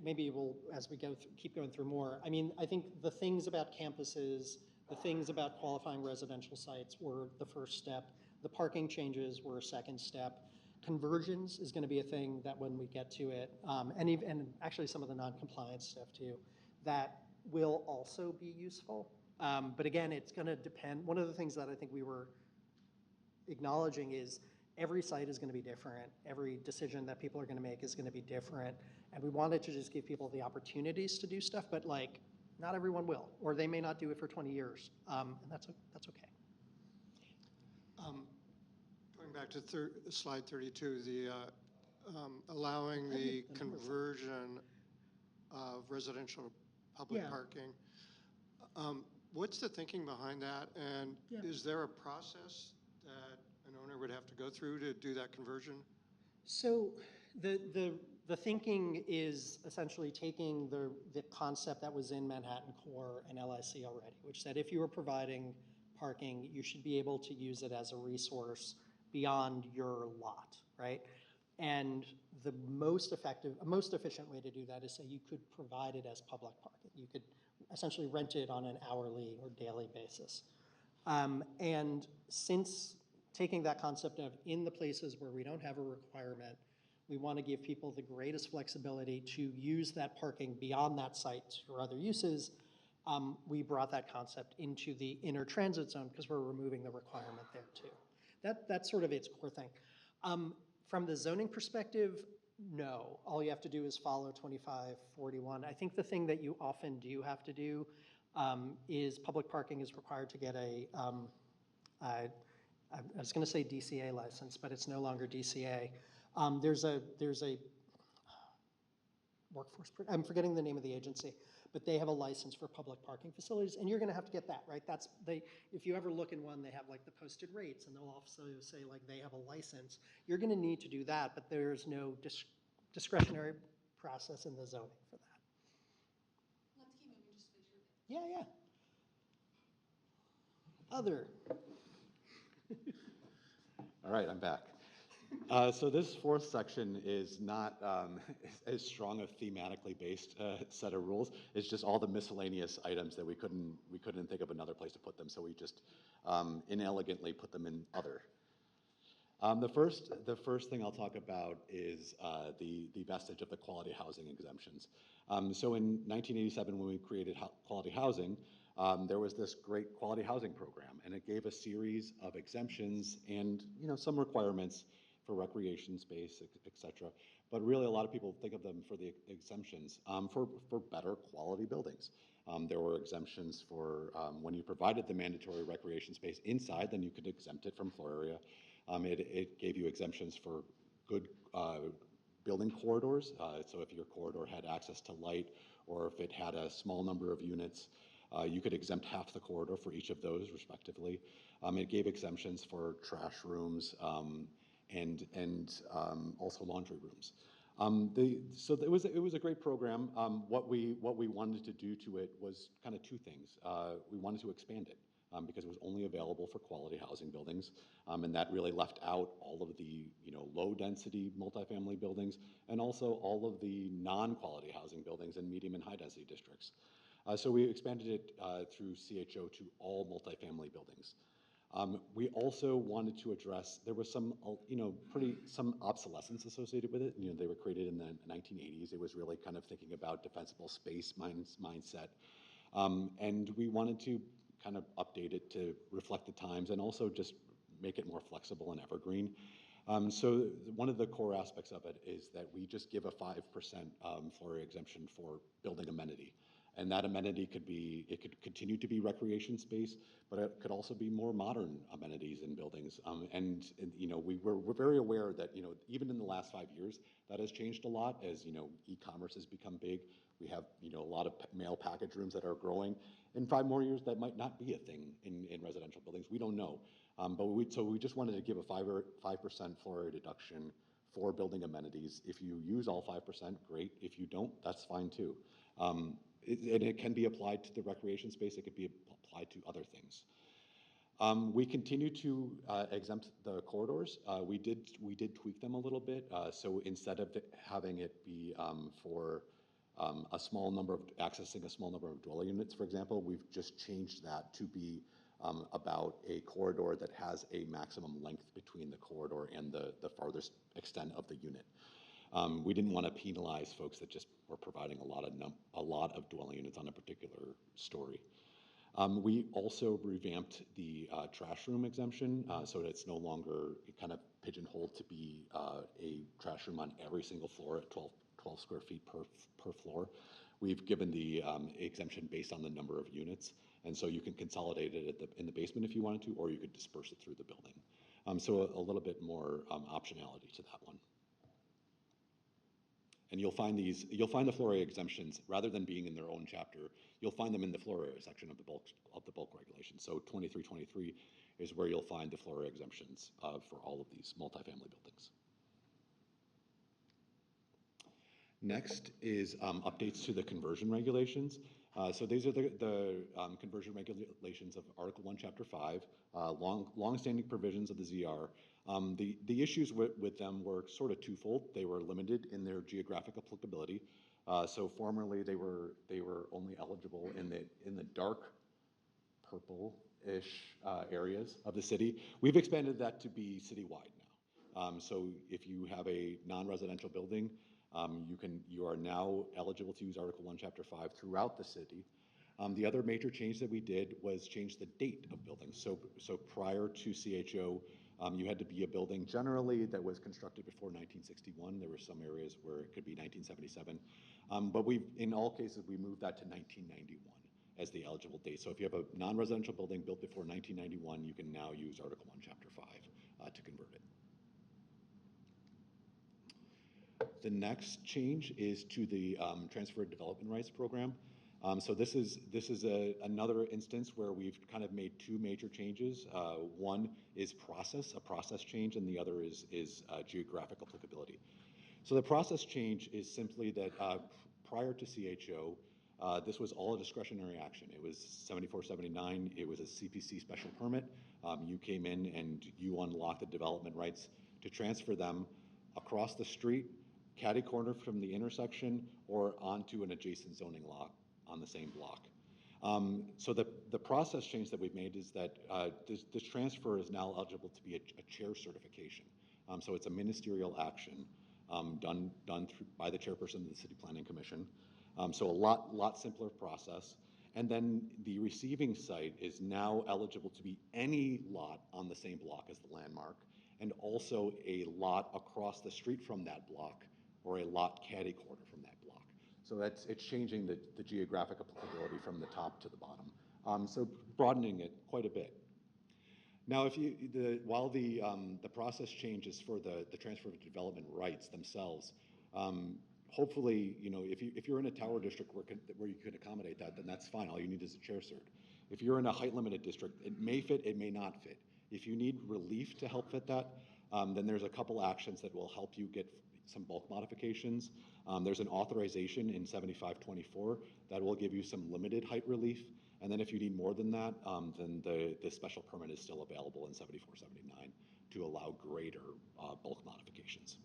maybe we'll, as we keep going through more, I mean, I think the things about campuses, the things about qualifying residential sites were the first step. The parking changes were a second step. Conversions is going to be a thing that when we get to it, and actually some of the non-compliance stuff too, that will also be useful. But again, it's going to depend. One of the things that I think we were acknowledging is every site is going to be different. Every decision that people are going to make is going to be different. And we wanted to just give people the opportunities to do stuff, but not everyone will, or they may not do it for 20 years, and that's okay. Going back to slide 32, the allowing the conversion of residential to public parking. What's the thinking behind that? And is there a process that an owner would have to go through to do that conversion? So the thinking is essentially taking the concept that was in Manhattan Core and LIC already, which said if you were providing parking, you should be able to use it as a resource beyond your lot, right? And the most efficient way to do that is say you could provide it as public parking. You could essentially rent it on an hourly or daily basis. And since taking that concept of in the places where we don't have a requirement, we want to give people the greatest flexibility to use that parking beyond that site for other uses, we brought that concept into the inner transit zone because we're removing the requirement there too. That's sort of its core thing. From the zoning perspective, no. All you have to do is follow 2541. I think the thing that you often do have to do is public parking is required to get I was going to say DCA license, but it's no longer DCA. There's a workforce, I'm forgetting the name of the agency, but they have a license for public parking facilities, and you're gonna have to get that, right? If you ever look in one, they have like the posted rates, and they'll also say like they have a license. You're gonna need to do that, but there's no discretionary process in the zoning for that. Let's keep moving, just to make sure. Yeah, yeah. Other. All right, I'm back. So this fourth section is not as strong a thematically based set of rules. It's just all the miscellaneous items that we couldn't think of another place to put them, so we just inelegantly put them in other. The first thing I'll talk about is the vestige of the quality housing exemptions. So in 1987, when we created quality housing, there was this great quality housing program, and it gave a series of exemptions and some requirements for recreation space, et cetera. But really, a lot of people think of them for the exemptions for better quality buildings. There were exemptions for when you provided the mandatory recreation space inside, then you could exempt it from floor area. It gave you exemptions for good building corridors. So if your corridor had access to light, or if it had a small number of units, you could exempt half the corridor for each of those, respectively. It gave exemptions for trash rooms and also laundry rooms. So it was a great program. What we wanted to do to it was kind of two things. We wanted to expand it because it was only available for quality housing buildings, and that really left out all of the low density multifamily buildings and also all of the non-quality housing buildings in medium and high density districts. So we expanded it through CHO to all multifamily buildings. We also wanted to address, there was some obsolescence associated with it. They were created in the 1980s. It was really kind of thinking about defensible space mindset. And we wanted to kind of update it to reflect the times and also just make it more flexible and evergreen. So one of the core aspects of it is that we just give a 5% floor area exemption for building amenity. And that amenity could continue to be recreation space, but it could also be more modern amenities in buildings. We're very aware that even in the last 5 years, that has changed a lot as e-commerce has become big. We have a lot of mail package rooms that are growing. In 5 more years, that might not be a thing in residential buildings. We don't know. So we just wanted to give a 5% floor area deduction for building amenities. If you use all 5%, great. If you don't, that's fine too. And it can be applied to the recreation space. It could be applied to other things. We continue to exempt the corridors. We did tweak them a little bit. So instead of having it be for a small number of accessing a small number of dwelling units, for example, we've just changed that to be about a corridor that has a maximum length between the corridor and the farthest extent of the unit. We didn't want to penalize folks that just were providing a lot of dwelling units on a particular story. We also revamped the trash room exemption so that it's no longer kind of pigeonholed to be a trash room on every single floor at 12 square feet per floor. We've given the exemption based on the number of units, and so you can consolidate it in the basement if you wanted to, or you could disperse it through the building. So a little bit more optionality to that one. And you'll find the floor area exemptions, rather than being in their own chapter, you'll find them in the floor area section of the bulk regulations. So 2323 is where you'll find the floor area exemptions for all of these multifamily buildings. Next is updates to the conversion regulations. So these are the conversion regulations of Article 1, Chapter 5, long-standing provisions of the ZR. The issues with them were sort of twofold. They were limited in their geographic applicability. So formerly they were only eligible in the dark purple-ish areas of the city. We've expanded that to be citywide now. So if you have a non-residential building, you are now eligible to use Article 1, Chapter 5 throughout the city. The other major change that we did was change the date of buildings. So prior to CHO, you had to be a building generally that was constructed before 1961. There were some areas where it could be 1977. But in all cases, we moved that to 1991 as the eligible date. So if you have a non-residential building built before 1991, you can now use Article 1, Chapter 5 to convert it. The next change is to the transfer development rights program. So this is another instance where we've kind of made two major changes. One is a process change, and the other is geographic applicability. So the process change is simply that prior to CHO, this was all a discretionary action. It was 7479. It was a CPC special permit. You came in and you unlocked the development rights to transfer them across the street, catty corner from the intersection, or onto an adjacent zoning lot on the same block. So the process change that we've made is that this transfer is now eligible to be a chair certification. So it's a ministerial action done by the chairperson of the City Planning Commission. So a lot simpler process. And then the receiving site is now eligible to be any lot on the same block as the landmark, and also a lot across the street from that block, or a lot catty corner from that block. So it's changing the geographic applicability from the top to the bottom. So broadening it quite a bit. Now, while the process changes for the transfer of development rights themselves, hopefully, if you're in a tower district where you could accommodate that, then that's fine. All you need is a chair cert. If you're in a height limited district, it may fit, it may not fit. If you need relief to help fit that, then there's a couple actions that will help you get some bulk modifications. There's an authorization in 7524 that will give you some limited height relief. And then if you need more than that, then the special permit is still available in 7479 to allow greater bulk modifications.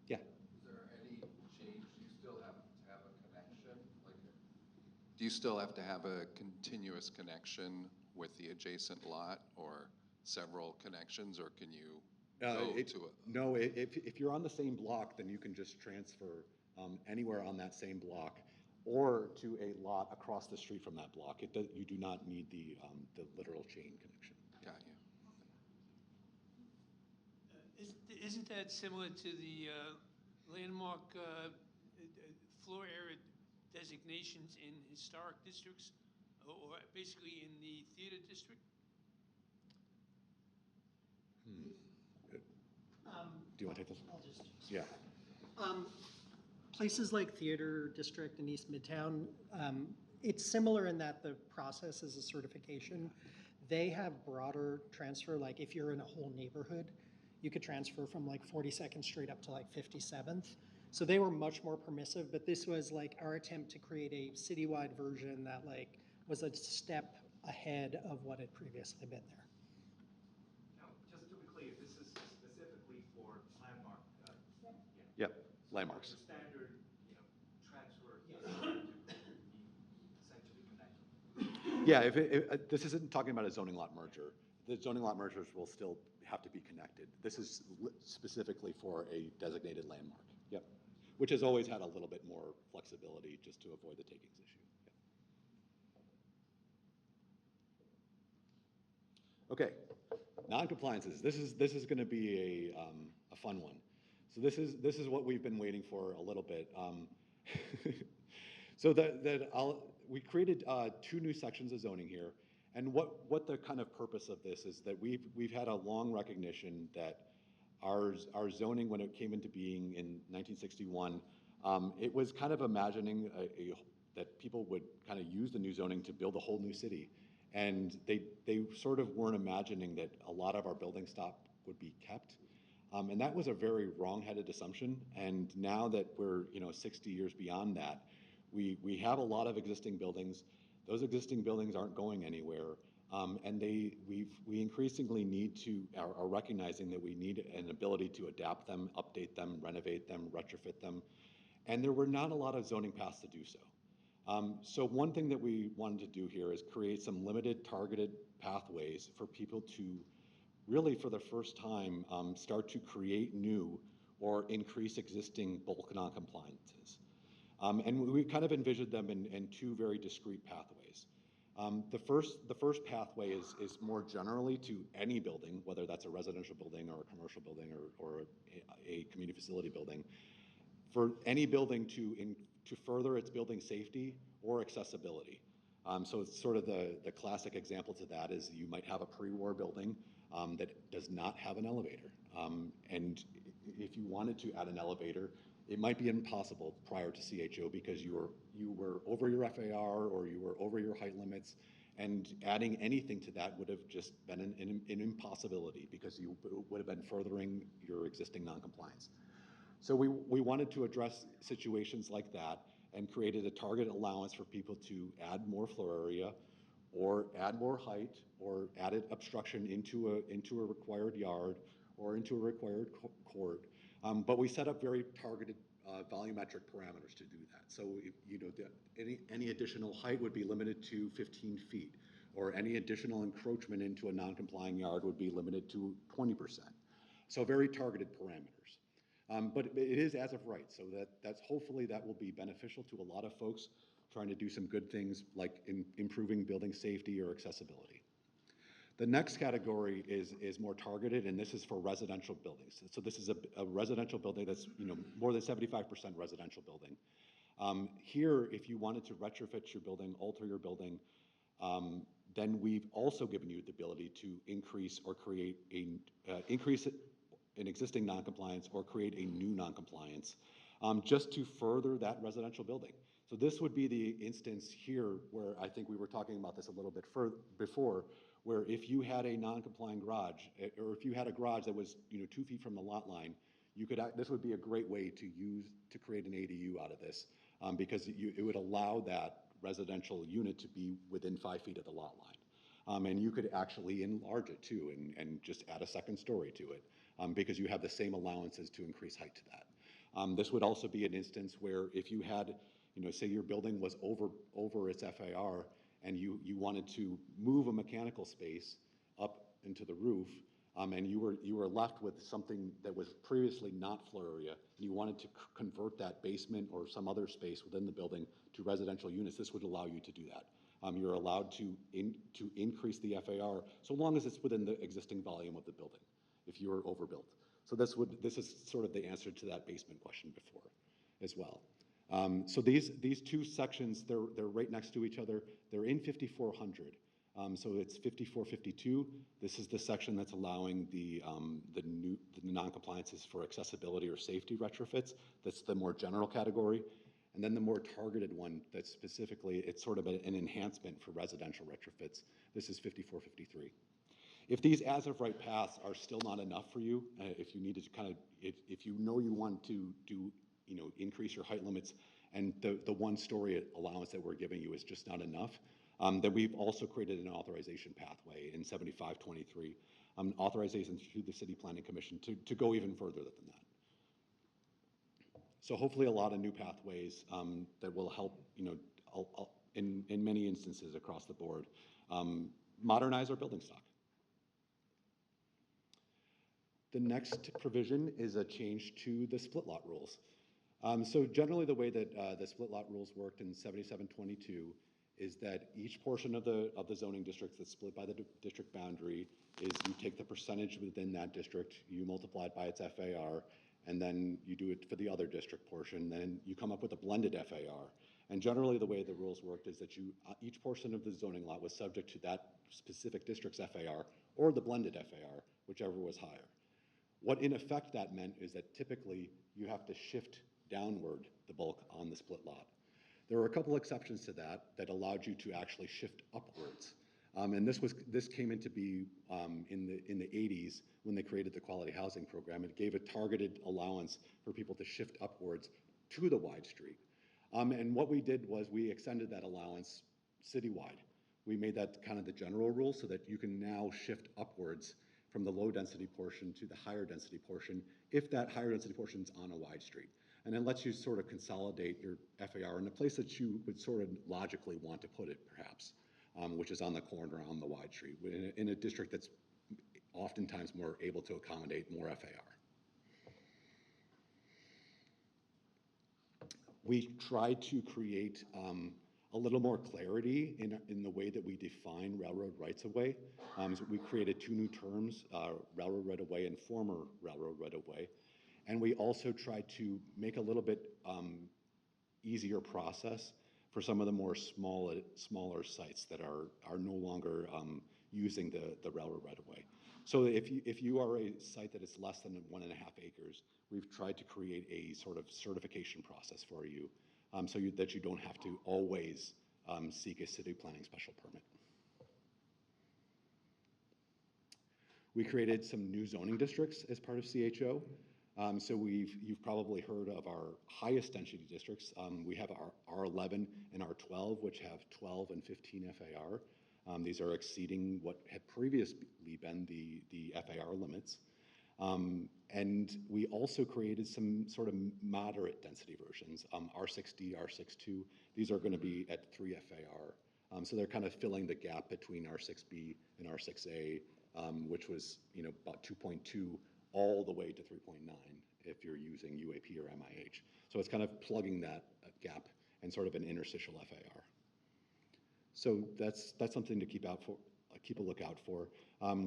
Yeah. Is there any change? Do you still have to have a connection? Do you still have to have a continuous connection with the adjacent lot, or several connections, or can you go to it? No, if you're on the same block, then you can just transfer anywhere on that same block, or to a lot across the street from that block. You do not need the literal chain connection. Got you. Isn't that similar to the landmark floor area designations in historic districts, or basically in the theater district? Do you want to take this? I'll just. Yeah. Places like Theater District and East Midtown, it's similar in that the process is a certification. They have broader transfer, like if you're in a whole neighborhood, you could transfer from like 42nd Street up to like 57th. So they were much more permissive, but this was like our attempt to create a citywide version that like was a step ahead of what had previously been there. Now, just to be clear, this is specifically for landmark. Yep, landmarks. The standard, transfer to be essentially connected. Yeah, this isn't talking about a zoning lot merger. The zoning lot mergers will still have to be connected. This is specifically for a designated landmark. Yep, which has always had a little bit more flexibility just to avoid the takings issue. Yep. Okay, non-compliances. This is going to be a fun one. So this is what we've been waiting for a little bit. So we created 2 new sections of zoning here, and what the kind of purpose of this is that we've had a long recognition that our zoning, when it came into being in 1961, it was kind of imagining that people would kind of use the new zoning to build a whole new city, and they sort of weren't imagining that a lot of our building stock would be kept. And that was a very wrong-headed assumption. And now that we're 60 years beyond that, we have a lot of existing buildings. Those existing buildings aren't going anywhere, and we increasingly are recognizing that we need an ability to adapt them, update them, renovate them, retrofit them, and there were not a lot of zoning paths to do so. So one thing that we wanted to do here is create some limited targeted pathways for people to really, for the first time, start to create new or increase existing bulk non-compliances. And we kind of envisioned them in 2 very discrete pathways. The first pathway is more generally to any building, whether that's a residential building or a commercial building or a community facility building, for any building to further its building safety or accessibility. So it's sort of the classic example to that is you might have a pre-war building that does not have an elevator. And if you wanted to add an elevator, It might be impossible prior to CHO because you were over your FAR or you were over your height limits, and adding anything to that would have just been an impossibility because you would have been furthering your existing noncompliance. So we wanted to address situations like that and created a target allowance for people to add more floor area or add more height or added obstruction into a required yard or into a required court. But we set up very targeted volumetric parameters to do that. So any additional height would be limited to 15 feet, or any additional encroachment into a non-complying yard would be limited to 20%. So very targeted parameters. But it is as of right, so that's hopefully that will be beneficial to a lot of folks trying to do some good things like improving building safety or accessibility. The next category is more targeted, and this is for residential buildings. So this is a residential building that's more than 75% residential building. Here, if you wanted to retrofit your building, alter your building, then we've also given you the ability to increase or create increase an existing noncompliance or create a new noncompliance, just to further that residential building. So this would be the instance here where I think we were talking about this a little bit before, where if you had a non-complying garage, or if you had a garage that was 2 feet from the lot line, this would be a great way to create an ADU out of this, because it would allow that residential unit to be within 5 feet of the lot line. And you could actually enlarge it too and just add a second story to it, because you have the same allowances to increase height to that. This would also be an instance where if you had, say your building was over its FAR, and you wanted to move a mechanical space up into the roof, and you were left with something that was previously not floor area, and you wanted to convert that basement or some other space within the building to residential units, this would allow you to do that. You're allowed to increase the FAR so long as it's within the existing volume of the building, if you were overbuilt. So this is sort of the answer to that basement question before as well. So these two sections, they're right next to each other. They're in 5400. So it's 5452. This is the section that's allowing the non-compliances for accessibility or safety retrofits. That's the more general category. And then the more targeted one that's specifically, it's sort of an enhancement for residential retrofits. This is 5453. If these as of right paths are still not enough for you, if you needed to kind of, if you want to do, increase your height limits, and the one-story allowance that we're giving you is just not enough, then we've also created an authorization pathway in 7523, authorization through the City Planning Commission to go even further than that. So hopefully a lot of new pathways that will help, in many instances across the board, modernize our building stock. The next provision is a change to the split lot rules. So generally the way that the split lot rules worked in 7722 is that each portion of the zoning districts that's split by the district boundary is you take the percentage within that district, you multiply it by its FAR, and then you do it for the other district portion, then you come up with a blended FAR. And generally the way the rules worked is that each portion of the zoning lot was subject to that specific district's FAR or the blended FAR, whichever was higher. What in effect that meant is that typically you have to shift downward the bulk on the split lot. There were a couple exceptions to that allowed you to actually shift upwards. And this came into be in the 80s when they created the quality housing program. It gave a targeted allowance for people to shift upwards to the wide street. And what we did was we extended that allowance citywide. We made that kind of the general rule so that you can now shift upwards from the low density portion to the higher density portion if that higher density portion is on a wide street. And it lets you sort of consolidate your FAR in a place that you would sort of logically want to put it, perhaps, which is on the corner on the wide street, in a district that's oftentimes more able to accommodate more FAR. We tried to create a little more clarity in the way that we define railroad rights-of-way. So we created two new terms, railroad right-of-way and former railroad right-of-way. And we also tried to make a little bit easier process for some of the more smaller sites that are no longer using the railroad right-of-way. So if you are a site that is less than 1.5 acres, we've tried to create a sort of certification process for you, that you don't have to always seek a city planning special permit. We created some new zoning districts as part of CHO. So you've probably heard of our highest density districts. We have our R11 and R12, which have 12 and 15 FAR. These are exceeding what had previously been the FAR limits. And we also created some sort of moderate density versions, R6D, R62. These are going to be at 3 FAR. So they're kind of filling the gap between R6B and R6A, which was about 2.2 all the way to 3.9 if you're using UAP or MIH. So it's kind of plugging that gap and sort of an interstitial FAR. So that's something to keep a lookout for.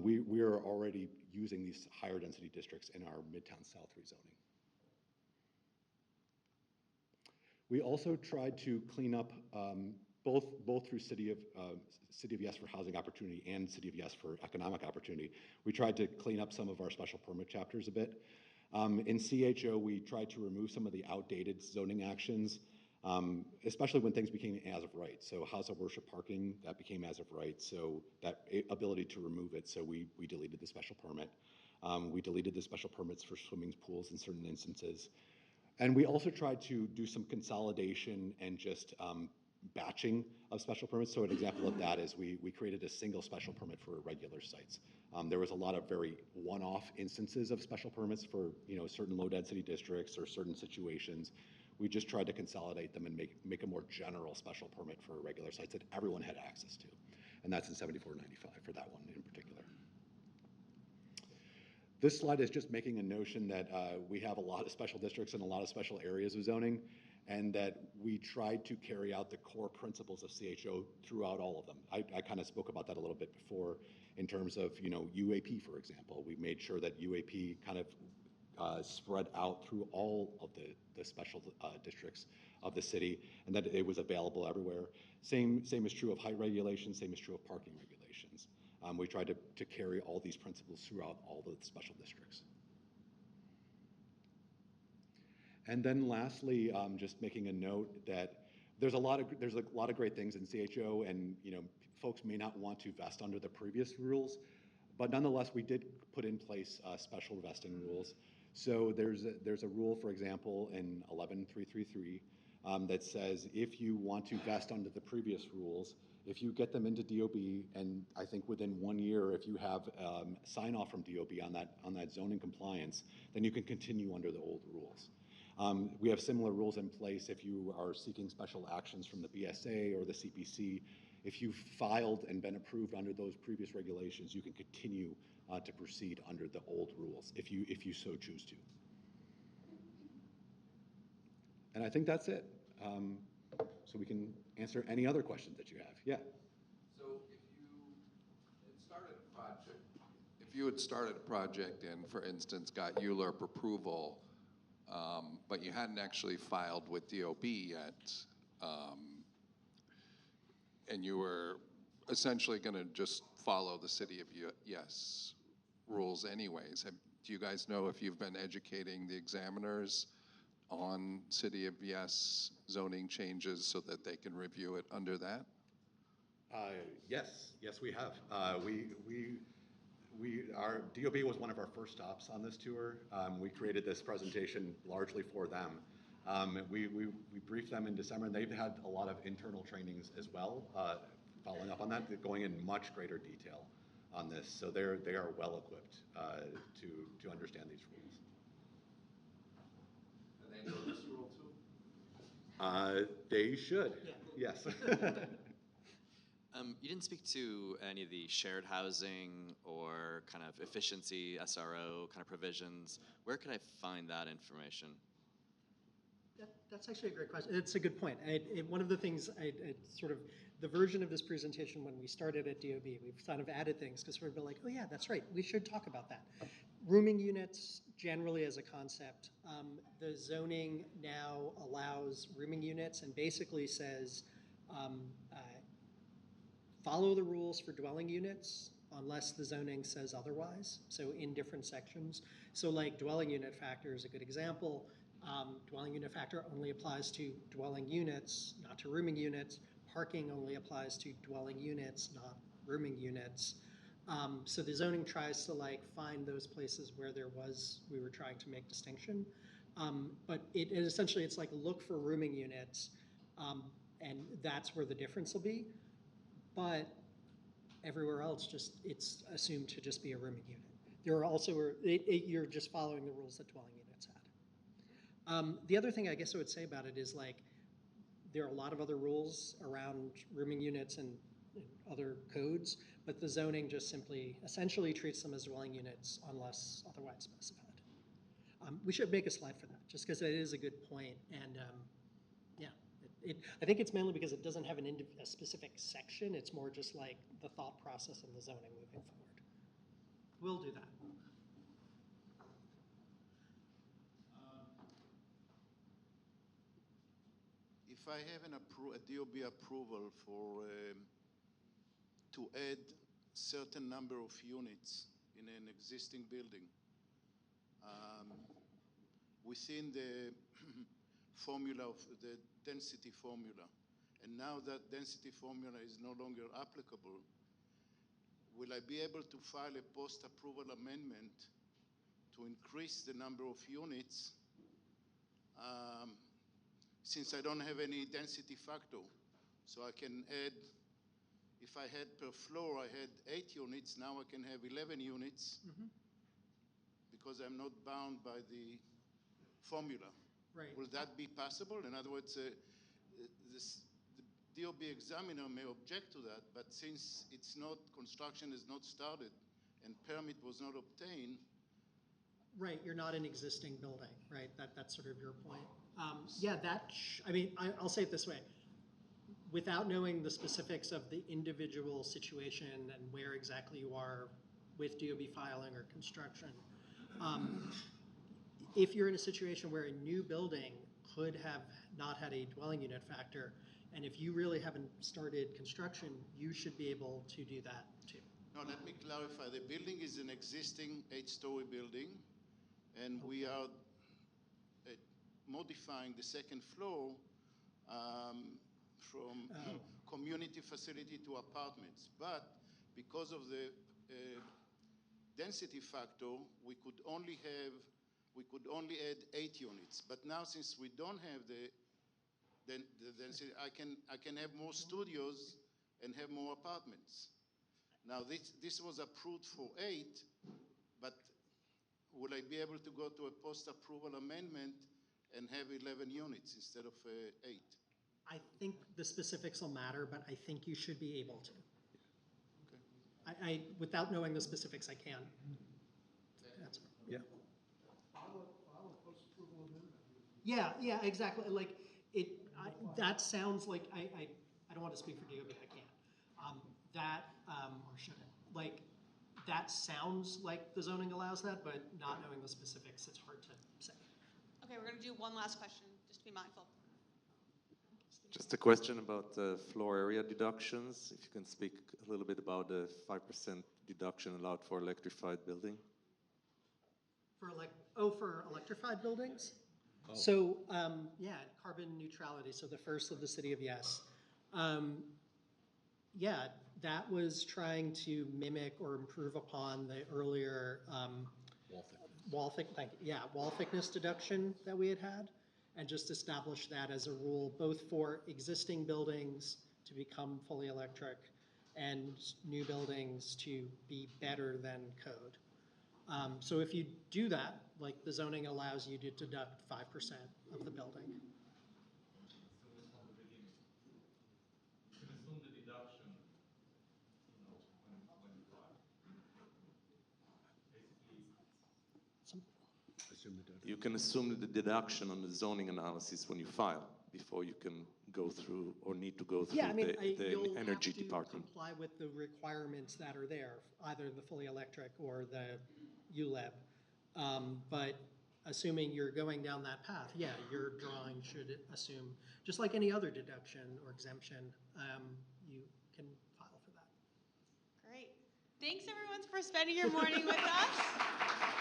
We are already using these higher density districts in our Midtown South rezoning. We also tried to clean up both through City of Yes for housing opportunity and City of Yes for economic opportunity. We tried to clean up some of our special permit chapters a bit. In CHO, we tried to remove some of the outdated zoning actions, especially when things became as of right. So house of worship parking, that became as of right. So that ability to remove it, so we deleted the special permit. We deleted the special permits for swimming pools in certain instances. And we also tried to do some consolidation and just batching of special permits. So an example of that is we created a single special permit for regular sites. There was a lot of very one-off instances of special permits for certain low-density districts or certain situations. We just tried to consolidate them and make a more general special permit for regular sites that everyone had access to. And that's in 7495 for that one in particular. This slide is just making a notion that we have a lot of special districts and a lot of special areas of zoning, and that we tried to carry out the core principles of CHO throughout all of them. I kind of spoke about that a little bit before in terms of, UAP, for example. We made sure that UAP kind of spread out through all of the special districts of the city, and that it was available everywhere. Same is true of height regulations, same is true of parking regulations. We tried to carry all these principles throughout all the special districts. And then lastly, just making a note that there's a lot of great things in CHO, and folks may not want to vest under the previous rules, but nonetheless, we did put in place special vesting rules. So there's a rule, for example, in 11333 that says if you want to vest under the previous rules, if you get them into DOB, and I think within 1 year, if you have sign off from DOB on that zoning compliance, then you can continue under the old rules. We have similar rules in place if you are seeking special actions from the BSA or the CPC. If you've filed and been approved under those previous regulations, you can continue to proceed under the old rules if you so choose to. And I think that's it. So we can answer any other questions that you have. Yeah. So if you had started a project and, for instance, got ULURP approval, but you hadn't actually filed with DOB yet, and you were essentially going to just follow the City of Yes rules anyways. Do you guys know if you've been educating the examiners on City of Yes zoning changes so that they can review it under that? Yes, we have. Our DOB was one of our first stops on this tour. We created this presentation largely for them. We briefed them in December, and they've had a lot of internal trainings as well, following up on that, going in much greater detail on this. So they are well equipped to understand these rules. And they know this rule too? They should, yes. You didn't speak to any of the shared housing or kind of efficiency, SRO kind of provisions. Where could I find that information? That's actually a great question. It's a good point. One of the things the version of this presentation when we started at DOB, we've sort of added things because we're like, oh yeah, that's right, we should talk about that. Rooming units, generally as a concept, the zoning now allows rooming units and basically says, follow the rules for dwelling units unless the zoning says otherwise, so in different sections. So like dwelling unit factor is a good example. Dwelling unit factor only applies to dwelling units, not to rooming units. Parking only applies to dwelling units, not rooming units. So the zoning tries to like find those places where we were trying to make distinction. But essentially it's like look for rooming units, and that's where the difference will be. But everywhere else, it's assumed to just be a rooming unit. There are also, you're just following the rules that dwelling units had. The other thing I guess I would say about it is like, there are a lot of other rules around rooming units and other codes, but the zoning just simply essentially treats them as dwelling units unless otherwise specified. We should make a slide for that, just because it is a good point. And yeah, I think it's mainly because it doesn't have a specific section. It's more just like the thought process and the zoning moving forward. We'll do that. If I have a DOB approval for to add certain number of units in an existing building within the formula of the density formula, and now that density formula is no longer applicable, will I be able to file a post-approval amendment to increase the number of units since I don't have any density factor? So I can add, if I had per floor, I had 8 units, now I can have 11 units because I'm not bound by the formula. Right. Will that be possible? In other words, the DOB examiner may object to that, but since construction is not started and permit was not obtained. Right, you're not an existing building, right? That's sort of your point. Yeah, I mean, I'll say it this way. Without knowing the specifics of the individual situation and where exactly you are with DOB filing or construction, if you're in a situation where a new building could have not had a dwelling unit factor, and if you really haven't started construction, you should be able to do that too. No, let me clarify. The building is an existing 8-story building, and we are modifying the second floor from community facility to apartments. But because of the density factor, we could only add 8 units. But now, since we don't have the density, I can have more studios and have more apartments. Now, this was approved for 8, but will I be able to go to a post-approval amendment and have 11 units instead of 8? I think the specifics will matter, but I think you should be able to. Okay. Without knowing the specifics, I can. Yeah. Yeah, exactly. Like that sounds like I don't want to speak for DOB. I can't. Or should I? Like that sounds like the zoning allows that, but not knowing the specifics, it's hard to say. Okay, we're going to do one last question, just to be mindful. Just a question about the floor area deductions. If you can speak a little bit about the 5% deduction allowed for electrified building. For electrified buildings? Oh. So, yeah, carbon neutrality, so the first of the city of Yes. Yeah, that was trying to mimic or improve upon the earlier wall thickness deduction that we had, and just establish that as a rule, both for existing buildings to become fully electric and new buildings to be better than code. So if you do that, like the zoning allows you to deduct 5% of the building. You can assume the deduction on the zoning analysis when you file, before you can go through or need to go through the energy department. Comply with the requirements that are there, either the fully electric or the ULEB. But assuming you're going down that path, yeah, your drawing should assume, just like any other deduction or exemption, you can file for that. Great. Thanks everyone for spending your morning with us.